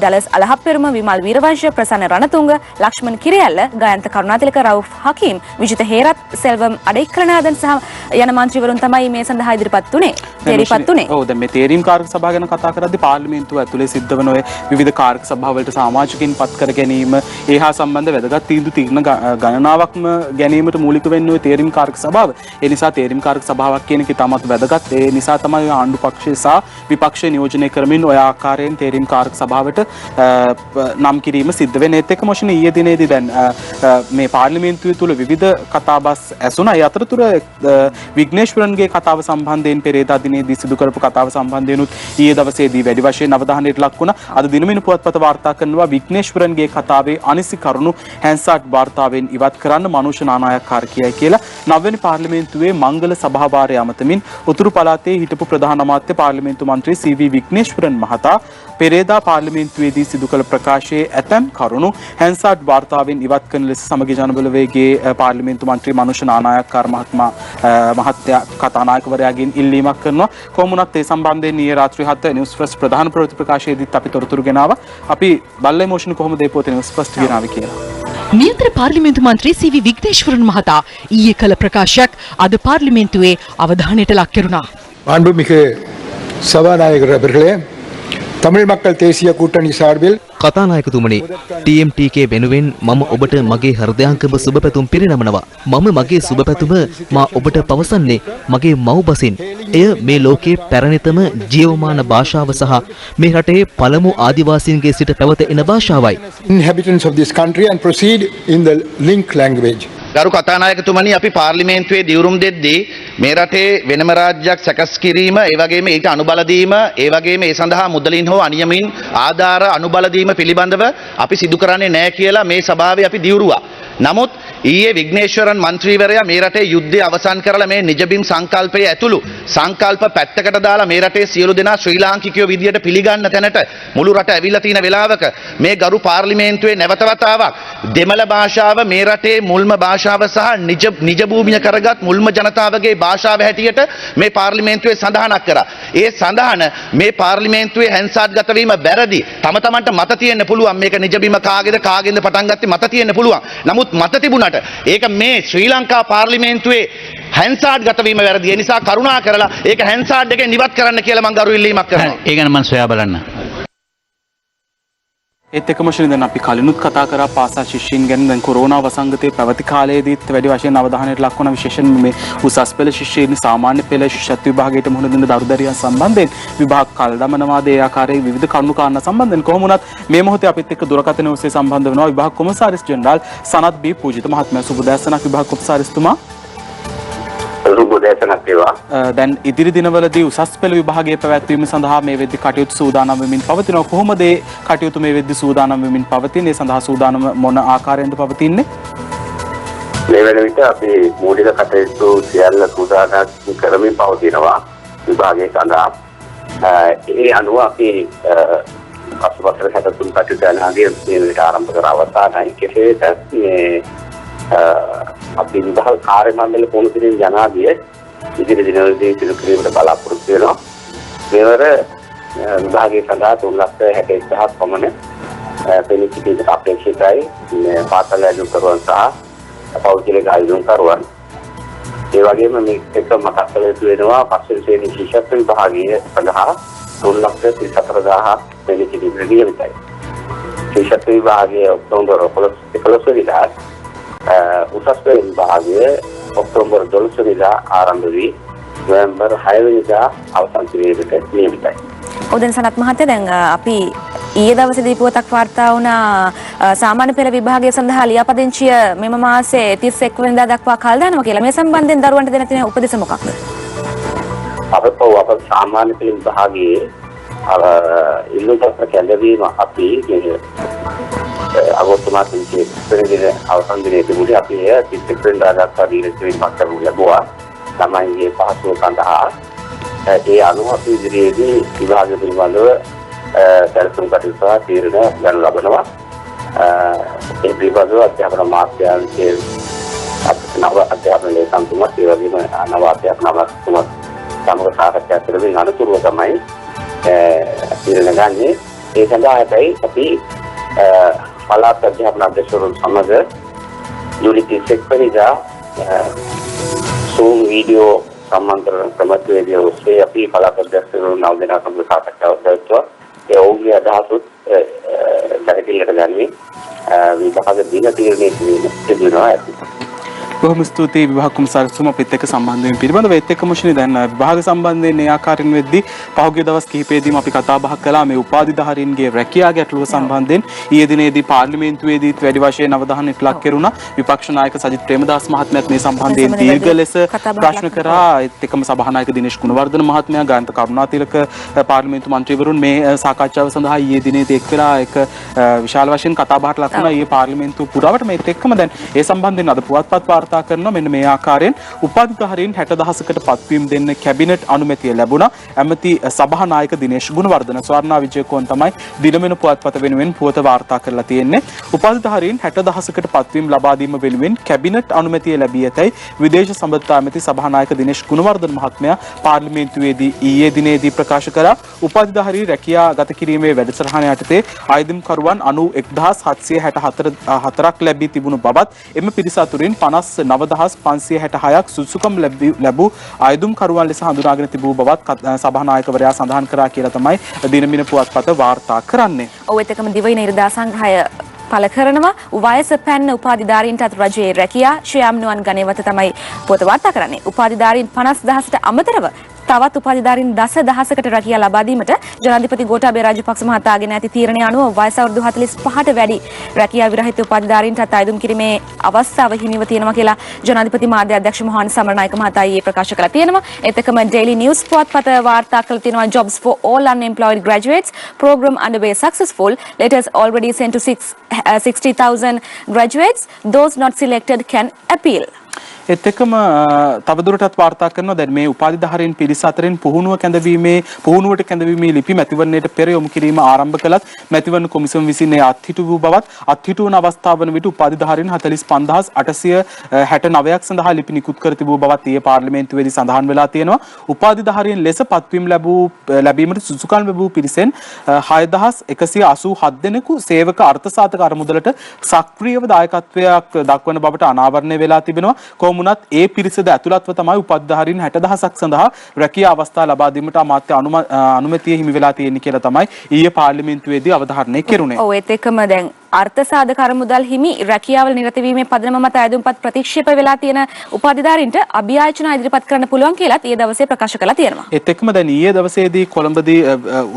ඩලස් අලහප්පෙරුම, විමල් වීරවංශ, ප්‍රසන්න රණතුංග, ලක්ෂ්මන් කිරියල්ල, ගයන්ත කරුණාතිලක, රවුෆ් හකීම්, විජිත හේරත්, සෙල්වම් අඩේක්‍රනාදන් සහ යන මන්ත්‍රීවරුන් තමයි මේ සඳහා ඉදිරිපත් උනේ. තේරීපත් උනේ. ඔව් දැන් මේ තේරීම් කාරක සභාව ගැන කතා කරද්දී පාර්ලිමේන්තුව ඇතුලේ සිද්ධ වන ඔය විවිධ කාරක සභාවලට සමාජිකින් පත් කර ගැනීම ඒ හා සම්බන්ධ වැදගත් තීරණ ගණනාවක්ම ගැනීමට මූලික වෙන්නේ ඔය තේරීම් කාරක සභාව. ඒ නිසා තේරීම් කාරක සභාවක් කියන එක ඉතාමත් වැදගත්. ඒ නිසා තමයි ආණ්ඩු පක්ෂය සහ විපක්ෂය නියෝජනය කරමින් ඔය ආකාරයෙන් තේරීම් කාරක සභාවට නම් කිරීම සිද්ධ වෙන්නේ. ඒත් එක්කම මොෂින ඊයේ දිනේදී දැන් මේ පාර්ලිමේන්තුව තුල විවිධ කතාබස් ඇසුණා. ඒ අතරතුර විග්නේශ්වරන්ගේ කතාව සම්බන්ධයෙන් පෙරේදා දිනේදී සිදු කරපු කතාව සම්බන්ධයෙන් ඊයේ දවසේදී වැඩි වශයෙන් අවධානයට ලක් වුණා. අද දිනමින පුවත්පත වාර්තා කරනවා විග්නේශ්වරන්ගේ කතාවේ අනිසි කරුණු හැන්සාට් වාර්තාවෙන් ඉවත් කරන්න මනුෂ්‍ය නානායක්කාර කියයි කියලා. නවවැනි පාර්ලිමේන්තුවේ මංගල සභාවාරය අමතමින් උතුරු පළාතේ හිටපු ප්‍රධාන අමාත්‍ය පාර්ලිමේන්තු මන්ත්‍රී සී.වී. විග්නේශ්වරන් මහතා පෙරේදා පාර්ලිමේන්තුවේදී සිදු කළ ප්‍රකාශයේ ඇතැම් කරුණු හැන්සාඩ් වාර්තාවෙන් ඉවත් කරන ලෙස සමගි ජනබලවේගයේ පාර්ලිමේන්තු මන්ත්‍රී මනුෂ නානායක්කාර මහත්මයා කතානායකවරයාගෙන් ඉල්ලීමක් කරනවා. කොහොම වුණත් ඒ සම්බන්ධයෙන් ඊයේ රාත්‍රී 7 නිවුස් ෆස්ට් ප්‍රධාන ප්‍රවෘත්ති ප්‍රකාශයේදීත් අපි තොරතුරු ගෙනාවා. අපි බල්ලේ මොෂන් කොහොමද ඒ පොතේ නිවුස් ෆස්ට් ගෙනාවේ කියලා. නියතර පාර්ලිමේන්තු මන්ත්‍රී සී.වී. විග්නේශ්වරන් මහතා ඊයේ කළ ප්‍රකාශයක් අද පාර්ලිමේන්තුවේ අවධානයට ලක් කෙරුණා. மாண்புமிகு சபாநாயகர் அவர்களே, தமிழ் மக்கள் தேசிய கூட்டணி சார்பில் කතානායකතුමනි, TMTK වෙනුවෙන් මම ඔබට මගේ හෘදයාංගම සුබ පැතුම් පිරිනමනවා. මම මගේ සුබ පැතුම මා ඔබට පවසන්නේ මගේ මව්බසින්. එය මේ ලෝකයේ පැරණිතම ජීවමාන භාෂාව සහ මේ රටේ පළමු ආදිවාසීන්ගේ සිට පැවත එන භාෂාවයි. inhabitants of this country and proceed in the link language. ගරු කතානායකතුමනි, අපි පාර්ලිමේන්තුවේ දියුරුම් දෙද්දී මේ රටේ වෙනම රාජ්‍යයක් සකස් කිරීම, ඒ වගේම ඊට අනුබල දීම, ඒ වගේම ඒ සඳහා මුදලින් හෝ අනියමින් ආධාර අනුබල දීම පිළිබඳව අපි සිදු කරන්නේ නැහැ කියලා මේ සභාවේ අපි දියුරුවා. නමුත් ඊයේ විග්නේශ්වරන් මන්ත්‍රීවරයා මේ රටේ යුද්ධය අවසන් කරලා මේ නිජබිම් සංකල්පය ඇතුළු සංකල්ප පැත්තකට දාලා මේ රටේ සියලු දෙනා ශ්‍රී ලාංකිකයෝ විදියට පිළිගන්න තැනට මුළු රට ඇවිල්ලා තියෙන වෙලාවක මේ ගරු පාර්ලිමේන්තුවේ නැවත වතාවක් දෙමළ භාෂාව මේ රටේ මුල්ම භාෂාව සහ නිජ භූමිය කරගත් මුල්ම ජනතාවගේ භාෂාව හැටියට මේ පාර්ලිමේන්තුවේ සඳහනක් කරා. ඒ සඳහන මේ පාර්ලිමේන්තුවේ හැන්සාඩ්ගත වීම වැරදි. තම තමන්ට මත තියෙන්න පුළුවන් මේක නිජබිම කාගේද පටන් ගත්තේ මත තියෙන්න පුළුවන්. නමුත් මත තිබුණට ඒක මේ ශ්‍රී ලංකා පාර්ලිමේන්තුවේ හැන්සාඩ් ගත වීම වැරදි. ඒ නිසා කරුණා කරලා ඒක හැන්සාඩ් එකෙන් ඉවත් කරන්න කියලා මම ගරු ඉල්ලීමක් කරනවා. ඒ ගැන මම සොයා බලන්න. ඒත් එක්කම ශ්‍රී දැන් අපි කලිනුත් කතා කරා පාසල් ශිෂ්‍යයින් ගැන. දැන් කොරෝනා වසංගතයේ පැවති කාලයේදීත් වැඩි වශයෙන් අවධානයට ලක් වුණ විශේෂයෙන් මේ උසස් පෙළ ශිෂ්‍යයින් සාමාන්‍ය පෙළ ශිෂ්‍යත්ව විභාගයට මුහුණ දෙන දරුදරියන් සම්බන්ධයෙන් විභාග කල් දමනවාද ඒ ආකාරයේ විවිධ කරුණු කාරණා සම්බන්ධයෙන් කොහොම වුණත් මේ මොහොතේ අපිත් එක්ක දුරකථන ඔස්සේ සම්බන්ධ වෙනවා විභාග කොමසාරිස් ජෙනරාල් සනත් බී පූජිත මහත්මයා. සුබ දැසනක් විභාග කොමසාරිස්තුමා. දැන් ඉදිරි දිනවලදී උසස් පෙළ විභාගයේ පැවැත්වීම සඳහා මේ වෙද්දි කටයුතු සූදානම් වෙමින් පවතිනවා. කොහොමද ඒ කටයුතු මේ වෙද්දි සූදානම් වෙමින් පවතින්නේ? ඒ සඳහා සූදානම් මොන ආකාරයෙන්ද පවතින්නේ? මේ වෙන විට අපි මූලික කටයුතු සියල්ල සූදානම් කරමින් පවතිනවා විභාගයේ සඳහා. ඒ අනුව අපි අසවතර 63 කටයුතු යනාදී මේ විට ආරම්භ කර අවසානයි. කෙසේද මේ අපි විභාග කාර්ය මණ්ඩල පොමුතිරින් ජනාධිය ඉදිරි දිනවලදී සිදු කිරීමට බලාපොරොත්තු වෙනවා. මෙවර විභාගයේ සඳහා 3,61,000 පමණ පෙනී සිටීමට අපේක්ෂිතයි. පාසල් ඇදුම්කරුවන් සහ පෞද්ගලික ආයුධකරුවන්. ඒ වගේම මේ එක මතක් කළ යුතු වෙනවා පස්වෙනි ශ්‍රේණි ශිෂ්‍යත්ව විභාගයේ සඳහා 3,34,000 පෙනී සිටීමට නියමිතයි. ශිෂ්‍යත්ව විභාගයේ ඔක්තෝබර් 11 වෙනිදා උසස් පෙළ විභාගයේ ඔක්තෝබර් 12 වෙනිදා ආරම්භ වී නොවැම්බර් 6 වෙනිදා අවසන් කිරීමට නියමිතයි. ඔදෙන් සනත් මහත්තයා, දැන් අපි ඊයේ දවසේදී පුවතක් වාර්තා වුණා සාමාන්‍ය පෙළ විභාගය සඳහා ලියාපදිංචිය මෙම මාසේ 31 වෙනිදා දක්වා කල් දානවා කියලා. මේ සම්බන්ධයෙන් දරුවන්ට දෙන තියෙන උපදෙස් මොකක්ද? අප සාමාන්‍ය පෙළ විභාගයේ ඉල්ලුම් පත්‍ර කැඳවීම අපි අගෝස්තු මාසයේ 20 වෙනිදා අවසන් දිනයේ තිබුණේ අපි 31 වෙනිදා දක්වා දීර්ඝ කරනු ලැබුවා. ළමයින්ගේ පහසුව සඳහා ඒ අනුව අපි ඉදිරියේදී විභාග පිළිබඳව සැලසුම් කටයුතු සහ තීරණ ගන්න ලබනවා. ඒ පිළිබඳව අධ්‍යාපන අමාත්‍යාංශයේ නව අධ්‍යාපන ලේකම්තුමත් ඒ වගේම නව අධ්‍යාපන අමාත්‍යතුමත් සමග සාකච්ඡා කරමින් අනුතුරුව තමයි තීරණ ගන්නේ. ඒ සඳහා අපි පළාත් අධ්‍යාපන අධ්‍යක්ෂවරුන් සමග ජූලි 31 වෙනිදා Zoom වීඩියෝ සම්මන්ත්‍රණ ක්‍රමවේදය ඔස්සේ අපි පළාත් අධ්‍යක්ෂවරුන් නව දෙනා සමග සාකච්ඡාවක් කරලා ඒ ඔවුන්ගේ අදහසුත් දැකීමට ගන්නේ විභාග දින තීරණය කිරීම සිදුවනවා. බොහොම ස්තුතියි විභාග කොමසාරිස්තුමා අපිත් එක්ක සම්බන්ධ වෙමින් පිළිබඳව. ඒත් එක්කම ශ්‍රී දැන් විභාග සම්බන්ධයෙන් මේ ආකාරයෙන් වෙද්දී පහුගිය දවස් කිහිපෙදීම අපි කතා බහ කළා මේ උපාධිධාරීන්ගේ රැකියා ගැටලුව සම්බන්ධයෙන්. ඊයේ දිනේදී පාර්ලිමේන්තුවේදීත් වැඩි වශයෙන් අවධානයට ලක් කෙරුණා. විපක්ෂ නායක සජිත් ප්‍රේමදාස මහත්මයාත් මේ සම්බන්ධයෙන් දීර්ඝ ලෙස ප්‍රශ්න කරා. ඒත් එක්කම සභානායක දිනේෂ් ගුණවර්ධන මහත්මයා, ගායන්ත කරුණාතිලක පාර්ලිමේන්තු මන්ත්‍රීවරුන් මේ සාකච්ඡාව සඳහා ඊයේ දිනේදී එක් වෙලා එක විශාල වශයෙන් කතා බහට ලක් වුණා. ඊයේ පාර්ලිමේන්තුව පුරාවට මේත් එක්කම දැන් ඒ සම්බන්ධයෙන් අද පුවත්පත් වාර්තා කරනවා මෙන්න මේ ආකාරයෙන් උපාධිධාරීන් 60000කට පත්වීම දෙන්න කැබිනට් අනුමැතිය ලැබුණා. ඇමති සභානායක දිනේෂ් ගුණවර්ධන ස්වර්ණා විජයකෝන් තමයි දිනමෙන පුවත්පත වෙනුවෙන් පුවත වාර්තා කරලා තියෙන්නේ. උපාධිධාරීන් 60000කට පත්වීම ලබා දීම වෙනුවෙන් කැබිනට් අනුමැතිය ලැබී ඇතැයි විදේශ සම්බන්ධතා ඇමති සභානායක දිනේෂ් ගුණවර්ධන මහත්මයා පාර්ලිමේන්තුවේදී ඊයේ දිනේදී ප්‍රකාශ කරා. උපාධිධාරී රැකියා ගත කිරීමේ වැඩසටහන යටතේ ආයුධම්කරුවන් 91564ක් ලැබී තිබුණු බවත් එම පිරිස අතුරින් 59566ක් සුසුකම් ලැබූ ආයුධම්කරුවන් ලෙස හඳුනාගෙන තිබූ බවත් සභානායකවරයා සඳහන් කරා කියලා තමයි දිනමින පුවත්පත වාර්තා කරන්නේ. ඔව් ඒකම දිවයින ඉරිදා සංග්‍රහය පළ කරනවා. වයස පැන්න උපාධිධාරීන්ටත් රජයේ රැකියා ශ්‍යාම්නුවන් ගණේවත තමයි පොත වාර්තා කරන්නේ. උපාධිධාරීන් 50000ට අමතරව තවත් උපාධිධාරීන් 10000කට රැකියා ලබා දීමට ජනාධිපති ගෝඨාභය රාජපක්ෂ මහතාගෙන ඇති තීරණය අනුව වයස අවුරුදු 45ට වැඩි රැකියා විරහිත උපාධිධාරීන්ටත් අයදුම් කිරීමේ අවස්ථාව හිමිව තියෙනවා කියලා ජනාධිපති මාධ්‍ය අධ්‍යක්ෂ මොහන් සමරනායක මහතා ඊයේ ප්‍රකාශ කළා තියෙනවා. ඒත් එක්කම Daily News පුවත්පත වාර්තා කළ තියෙනවා jobs for all unemployed graduates program underway successful, letters already sent to 60,000 graduates, those not selected can appeal. ඒත් එක්කම තවදුරටත් වාර්තා කරනවා දැන් මේ උපාධිධාරීන් පිරිස අතරින් පුහුණුවට කැඳවීමේ ලිපි මැතිවරණයට පෙර යොමු කිරීම ආරම්භ කළත් මැතිවරණ කොමිසම විසින් ඒ අත්හිටු වූ බවත් අත්හිටු වන අවස්ථාව වන විට උපාධිධාරීන් 45869ක් සඳහා ලිපි නිකුත් කර තිබූ බවත් ඊයේ පාර්ලිමේන්තුවේදී සඳහන් වෙලා තියෙනවා. උපාධිධාරීන් ලෙස පත්වීම ලැබීමට සුසුකම් ලැබූ පිරිසෙන් 6187 දෙනෙකු සේවක අර්ථසාධක අරමුදලට සක්‍රියව දායකත්වයක් දක්වන බවට අනාවරණය වෙලා තිබෙනවා. කොමුණත් ඒ පිරිසද ඇතුළත්ව තමයි උපාධිධාරීන් 60000ක් සඳහා රැකියා අවස්ථා ලබා දීමට අමාත්‍ය අනුමැතිය හිමි වෙලා තියෙන්නේ කියලා තමයි ඊයේ පාර්ලිමේන්තුවේදී අවධාරණය කෙරුණේ. ඔව් ඒත් එක්කම දැන් අර්ථසාධක අරමුදල් හිමි රැකියාවල නිරත වීමේ පදනම මත අයදුම්පත් ප්‍රතික්ෂේප වෙලා තියෙන උපාධිධාරීන්ට අභියාචනා ඉදිරිපත් කරන්න පුළුවන් කියලාත් ඊයේ දවසේ ප්‍රකාශ කළා තියෙනවා. ඒත් එක්කම දැන් ඊයේ දවසේදී කොළඹදී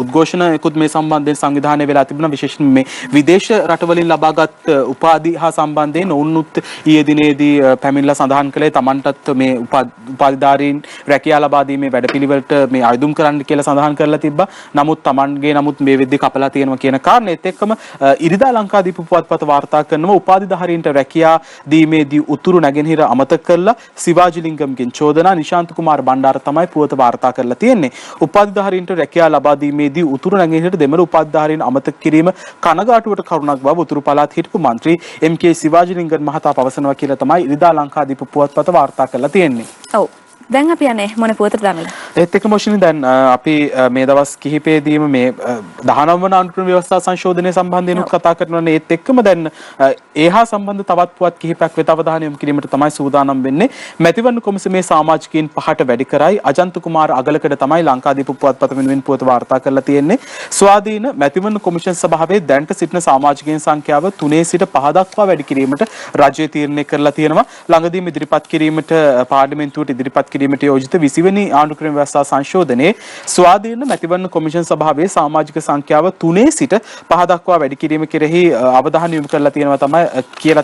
උද්ඝෝෂණයකුත් මේ සම්බන්ධයෙන් සංවිධානය වෙලා තිබුණා. විශේෂයෙන් මේ විදේශ රටවලින් ලබාගත් උපාධි හා සම්බන්ධයෙන් ඔවුන්නුත් ඊයේ දිනේදී පැමිණලා සඳහන් කළේ Tamanටත් මේ උපාධිධාරීන් රැකියා ලබා දීමේ වැඩපිළිවෙලට මේ අයදුම් කරන්න කියලා සඳහන් කරලා තිබ්බා. නමුත් Tamanගේ නමුත් මේ වෙද්දී කපලා තියෙනවා කියන කාරණේත් එක්කම ඉරිදා ලංකාදීප පුවත්පත වාර්තා කරනවා උපාධිධාරීන්ට රැකියා දීමේදී උතුරු නැගෙනහිර අමතක කරලා සිවාජිලිංගම්ගෙන් චෝදනා නිශාන්ත කුමාර බණ්ඩාර තමයි පුවත වාර්තා කරලා තියෙන්නේ. උපාධිධාරීන්ට රැකියා ලබා දීමේදී උතුරු නැගෙනහිර දෙමළ උපාධිධාරීන් අමතක කිරීම කනගාටුවට කරුණක් බව උතුරු පළාත් හිටපු මන්ත්‍රී MK සිවාජිලිංගම් මහතා පවසනවා කියලා තමයි ඉරිදා ලංකාදීප පුවත්පත වාර්තා කරලා තියෙන්නේ. ඔව්. දැන් අපි යන්නේ මොන පුවතටද දමලා? ඒත් එක්ක මොෂිනි දැන් අපි මේ දවස් කිහිපෙදීම මේ 19 වන අනුක්‍රම ව්‍යවස්ථා සංශෝධනය සම්බන්ධයෙන් කතා කරනවානේ. ඒත් එක්කම දැන් ඒහා සම්බන්ධ තවත් පුවත් කිහිපයක් වෙත අවධානය යොමු කිරීමට තමයි සූදානම් වෙන්නේ. මැතිවරණ කොමිසමේ සමාජිකයින් 5ට වැඩි කරයි අජන්ත කුමාර අගලකඩ තමයි ලංකාදීප පුවත්පත වෙනුවෙන් පුවත වාර්තා කරලා තියෙන්නේ. ස්වාධීන මැතිවරණ කොමිෂන් සභාවේ දැන්ට සිටින සමාජිකයින් සංඛ්‍යාව 3 සිට 5 දක්වා වැඩි කිරීමට රජය තීරණය කරලා තියෙනවා. ළඟදීම ඉදිරිපත් කිරීමට පාර්ලිමේන්තුවට ඉදිරිපත් කිරීමට යෝජිත 20 වෙනි ආණ්ඩුක්‍රම ව්‍යවස්ථා සංශෝධනයේ ස්වාධීන මැතිවරණ කොමිෂන් සභාවේ සමාජික සංඛ්‍යාව 3 සිට 5 දක්වා වැඩි කිරීම කෙරෙහි අවධානය යොමු කරලා තියෙනවා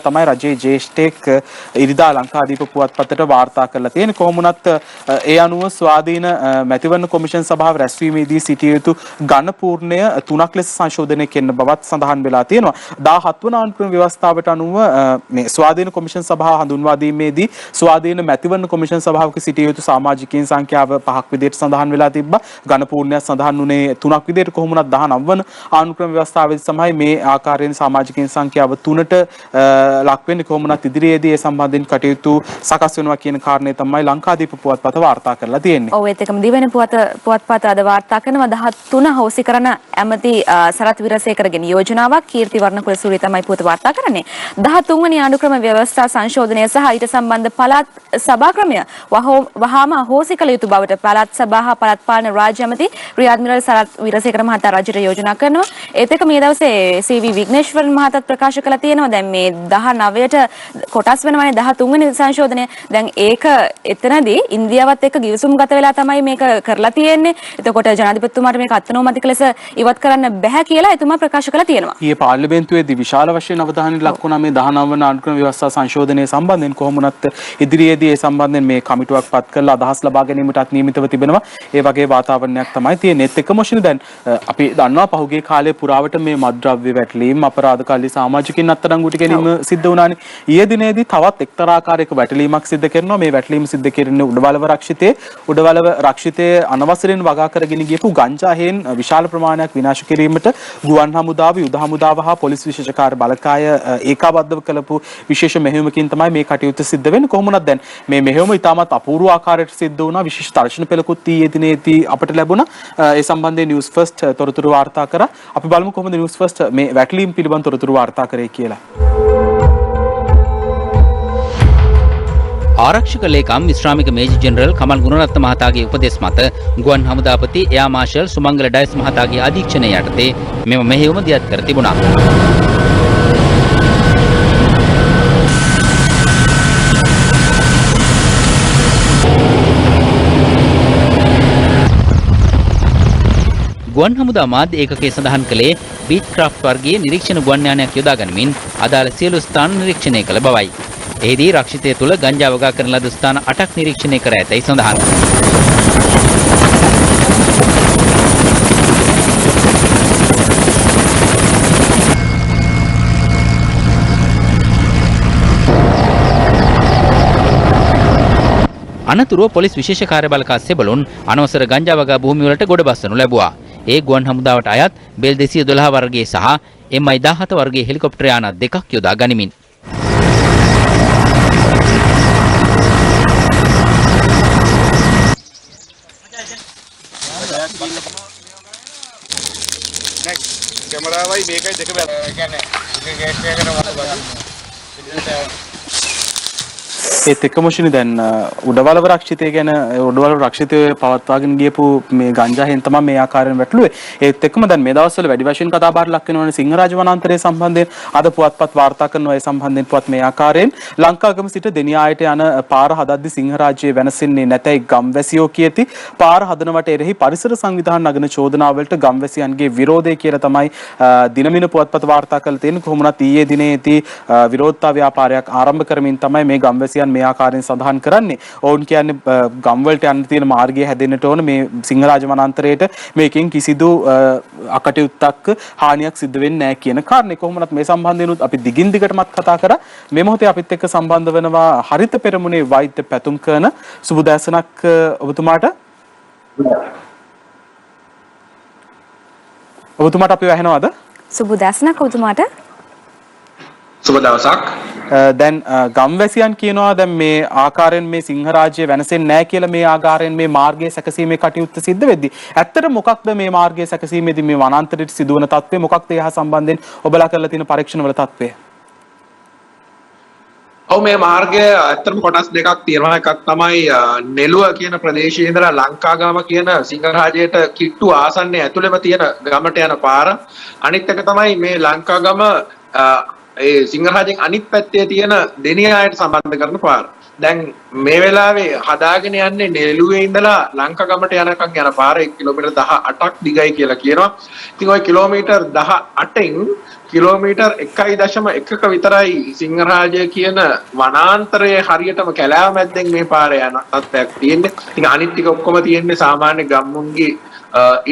තමයි රජයේ ජ්‍යෙෂ්ඨෙක් ඉරිදා ලංකාදීප පුවත්පතට වාර්තා කරලා තියෙන්නේ. කොහොම වුණත් ඒ අනුව ස්වාධීන මැතිවරණ කොමිෂන් සභාව රැස්වීමේදී සිටිය යුතු ඝන පූර්ණය 3ක් ලෙස සංශෝධනය කෙරෙන බවත් සඳහන් වෙලා තියෙනවා. 17 වන ආණ්ඩුක්‍රම ව්‍යවස්ථාවට අනුව මේ ස්වාධීන කොමිෂන් සභාව හඳුන්වා දීමේදී ස්වාධීන මැතිවරණ කොමිෂන් සභාවක සිටිය යුතු සමාජිකයින් සංඛ්‍යාව 5ක් විදිහට සඳහන් වෙලා තිබ්බා. ඝන පූර්ණයක් සඳහන් වුණේ 3ක් විදිහට. කොහොම වුණත් 19 වන ආණ්ඩුක්‍රම ව්‍යවස්ථාවේදී තමයි මේ ආකාරයෙන් සමාජිකයින් සංඛ්‍යාව 3ට ලක් වෙන්නේ. කොහොම වුණත් ඉදිරියේදී ඒ සම්බන්ධයෙන් කටයුතු සකස් වෙනවා කියන කාරණේ තමයි ලංකාදීප පුවත්පත වාර්තා කරලා තියෙන්නේ. ඔව් ඒත් එකම දිවෙන පුවත්පත අද වාර්තා කරනවා 13 හොසි කරන ඇමති සරත් විරසේකරගේ නියෝජනාවක් කීර්තිවර්ණ කුලසූරිය තමයි පුවත වාර්තා කරන්නේ. 13 වෙනි ආණ්ඩුක්‍රම ව්‍යවස්ථා සංශෝධනය සහ ඊට සම්බන්ධ පළාත් සභා ක්‍රමය වහාම හොසි කළ යුතු බවට පළාත් සභා හා පළාත් පාලන රාජ්‍ය ඇමති රියාඩ්මිරල් සරත් විරසේකර මහතා රජයට යෝජනා කරනවා. ඒත් එක මේ දවසේ CV විග්නේශ්වරන් මහතාත් ප්‍රකාශ කළා තියෙනවා. දැන් මේ 19ට කොටස් වෙනවානේ 13 වෙනි සංශෝධනය. දැන් ඒක එතනදී ඉන්දියාවත් එක්ක ගිවිසුම්ගත වෙලා තමයි මේක කරලා තියෙන්නේ. එතකොට ජනාධිපතිතුමාට මේක අත්නෝමතික ලෙස ඉවත් කරන්න බැහැ කියලා එතුමා ප්‍රකාශ කළා තියෙනවා. ඊයේ පාර්ලිමේන්තුවේදී විශාල වශයෙන් අවධානය ලක් වුණා මේ 19 වන ආණ්ඩුක්‍රම ව්‍යවස්ථා සංශෝධනය සම්බන්ධයෙන්. කොහොම වුණත් ඉදිරියේදී ඒ සම්බන්ධයෙන් මේ කමිටුවක් පත් කරලා අදහස් ලබා ගැනීමටත් නියමිතව තිබෙනවා. ඒ වගේ වාතාවරණයක් තමයි තියෙන්නේ. ඒත් එක්කම මොෂිනි දැන් අපි දන්නවා පහුගිය කාලේ පුරාවට මේ මත්ද්‍රව්‍ය වැටලීම් අපරාධකාරී සමාජිකින් අත්අඩංගුවට ගැනීම සිද්ධ වුණානේ. ඊයේ දිනේදී තවත් එක්තරා ආකාරයක වැටලීමක් සිද්ධ කරනවා. මේ වැටලීම සිද්ධ කෙරෙන්නේ උඩවලව රක්ෂිතයේ අනවසරෙන් වගා කරගෙන ගියපු ගංජා හේන් විශාල ප්‍රමාණයක් විනාශ කිරීමට ගුවන් හමුදාව, යුද හමුදාව හා පොලිස් විශේෂකාර්ය බලකාය ඒකාබද්ධව කළපු විශේෂ මෙහෙයුමකින් තමයි මේ කටයුත්ත සිද්ධ වෙන්නේ. කොහොමුණත් දැන් මේ මෙහෙයුම ඉතාමත් අපූර්ව ආකාරයට සිද්ධ වුණා. විශේෂ දර්ශන පෙළකුත් ඊයේ දිනේදී අපට ලැබුණා. ඒ සම්බන්ධයෙන් නිවුස් ෆස්ට් තොරතුරු වාර්තා කරා. අපි බලමු කොහොමද නිවුස් ෆස්ට් මේ වැටලීම් පිළිබඳ තොරතුරු වාර්තා කරේ කියලා. ආරක්ෂක ලේකම් විශ්‍රාමික මේජර් ජෙනරල් කමල් ගුණරත්න මහතාගේ උපදෙස් මත ගුවන් හමුදාපති එයා මාර්ෂල් සුමංගල ඩයස් මහතාගේ අධීක්ෂණය යටතේ මෙම මෙහෙයුම දියත් කර තිබුණා. ගුවන් හමුදා මාධ්‍ය ඒකකයේ සඳහන් කළේ බීච් ක්‍රාෆ්ට් වර්ගයේ නිරීක්ෂණ ගුවන් යානයක් යොදා ගනිමින් අදාළ සියලු ස්ථාන නිරීක්ෂණය කළ බවයි. එහිදී රක්ෂිතය තුළ ගංජා වගා කරන ලද ස්ථාන 8ක් නිරීක්ෂණය කර ඇතැයි සඳහන්. අනතුරුව පොලිස් විශේෂ කාර්යබලකා සෙබළුන් අනවසර ගංජා වගා භූමිය වලට ගොඩබස්සනු ලැබුවා. ඒ ගුවන් හමුදාවට අයත් බෙල් 212 වර්ගයේ සහ MI-17 වර්ගයේ හෙලිකොප්ටර් යාන දෙකක් යොදා ගනිමින් කැමරාවයි මේකයි දෙක බැල කියන්නේ ගේට් එකකට ඒත් එක්කම මොෂිනි දැන් උඩවලව රක්ෂිතය ගැන උඩවලව රක්ෂිතය පවත්වාගෙන ගියපු මේ ගංජා හේන් තමයි මේ ආකාරයෙන් වැටලුවේ. ඒත් එක්කම දැන් මේ දවස්වල වැඩි වශයෙන් කතා බහට ලක් වෙනවනේ සිංහරාජ වනාන්තරය සම්බන්ධයෙන් අද පුවත්පත් වාර්තා කරනවා. ඒ සම්බන්ධයෙන් පුවත් මේ ආකාරයෙන් ලංකාගම සිට දෙනියායට යන පාර හදද්දී සිංහරාජයේ වෙනසෙන්නේ නැතයි ගම්වැසියෝ කියති. පාර හදනවට එරෙහි පරිසර සංවිධාන නගන චෝදනාවලට ගම්වැසියන්ගේ විරෝධය කියලා තමයි දිනමින පුවත්පත් වාර්තා කළ තියෙන්නේ. කොහොමුණත් ඊයේ දිනේදී විරෝධතා ව්‍යාපාරයක් ආරම්භ කරමින් තමයි මේ ගම්වැසියන් මේ ආකාරයෙන් සඳහන් කරන්නේ. ඔවුන් කියන්නේ ගම් වලට යන්න තියෙන මාර්ගය හැදෙන්නට ඕන මේ සිංහරාජ වනාන්තරයට මේකෙන් කිසිදු අකටයුත්තක් හානියක් සිද්ධ වෙන්නේ නැහැ කියන කාරණේ. කොහොමවත් මේ සම්බන්ධයෙන්ුත් අපි දිගින් දිගටමත් කතා කරා. මේ මොහොතේ අපිත් එක්ක සම්බන්ධ වෙනවා හරිත පෙරමුණේ වෛද්‍ය පැතුම් කරන සුබදෑසනක් ඔබතුමාට. ඔබතුමාට අපි වැහෙනවද? සුබදෑසනක් ඔබතුමාට. සුබ දවසක්. දැන් ගම්වැසියන් කියනවා දැන් මේ ආකාරයෙන් මේ සිංහරාජ්‍ය වෙනසෙන්නේ නැහැ කියලා මේ ආකාරයෙන් මේ මාර්ගයේ සැකසීමේ කටයුත්ත සිද්ධ වෙද්දී ඇත්තට මොකක්ද මේ මාර්ගයේ සැකසීමේදී මේ වනාන්තරයට සිදුවන තත්ත්වය මොකක්ද ඒ හා සම්බන්ධයෙන් ඔබලා කරලා තියෙන පරීක්ෂණවල තත්ත්වය? ඔව් මේ මාර්ගය ඇත්තටම කොටස් දෙකක් තියෙනවා. එකක් තමයි නෙළුව කියන ප්‍රදේශයේ ඉඳලා ලංකාගම කියන සිංහරාජයට කිට්ටු ආසන්නයේ ඇතුළෙම තියෙන ගමට යන පාර. අනිත් එක තමයි මේ ලංකාගම ඒ සිංහරාජයෙන් අනිත් පැත්තේ තියෙන දෙනියායට සම්බන්ධ කරන පාර. දැන් මේ වෙලාවේ හදාගෙන යන්නේ නෙළුවේ ඉඳලා ලංකාගමට යනකම් යන පාර 1 කිලෝමීටර් 18ක් දිගයි කියලා කියනවා. ඉතින් ওই කිලෝමීටර් 18න් කිලෝමීටර් 1.1ක විතරයි සිංහරාජය කියන වනාන්තරයේ හරියටම කැලෑව මැද්දෙන් මේ පාර යන තත්ත්වයක් තියෙන්නේ. ඉතින් අනිත් ටික ඔක්කොම තියෙන්නේ සාමාන්‍ය ගම්මුන්ගේ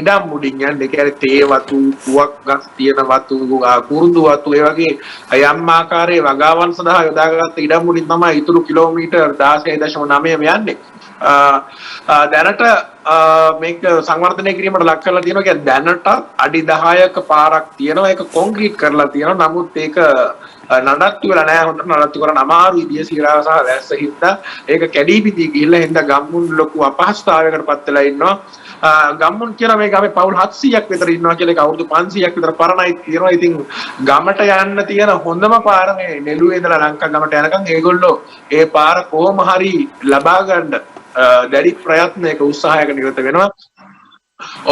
ඉඩම් මුඩින් යන්නේ. ඒ කියන්නේ තේ වතු, පුවක් ගස් තියෙන වතු, කුරුඳු වතු ඒ වගේ යම් ආකාරයේ වගාවන් සඳහා යොදාගත්ත ඉඩම් මුඩින් තමයි ඊතුරු කිලෝමීටර් 16.9 යන්නේ. දැනට මේක සංවර්ධනය කිරීමට ලක් කරලා තියෙනවා. කියන්නේ දැනට අඩි 10ක පාරක් තියෙනවා. ඒක කොන්ක්‍රීට් කරලා තියෙනවා. නමුත් ඒක නඩත්තු වෙලා නැහැ. හොඳට නඩත්තු කරන්න අමාරුයි. දියසීරාව සහ වැස්ස හින්දා ඒක කැඩී පිටී ගිහිල්ලා හින්දා ගම්මුන් ලොකු අපහසුතාවයකට පත් වෙලා ඉන්නවා. ගම්මුන් කියන මේ ගමේ පවුල් 700ක් විතර ඉන්නවා කියලා ඒක අවුරුදු 500ක් විතර පරණයි තියෙනවා. ඉතින් ගමට යන්න තියෙන හොඳම පාර මේ නෙළුවේ ඉඳලා ලංකා ගමට යනකම් ඒගොල්ලෝ ඒ පාර කොහොම හරි ලබා ගන්න දැඩි ප්‍රයත්නයක උත්සාහයක නිරත වෙනවා.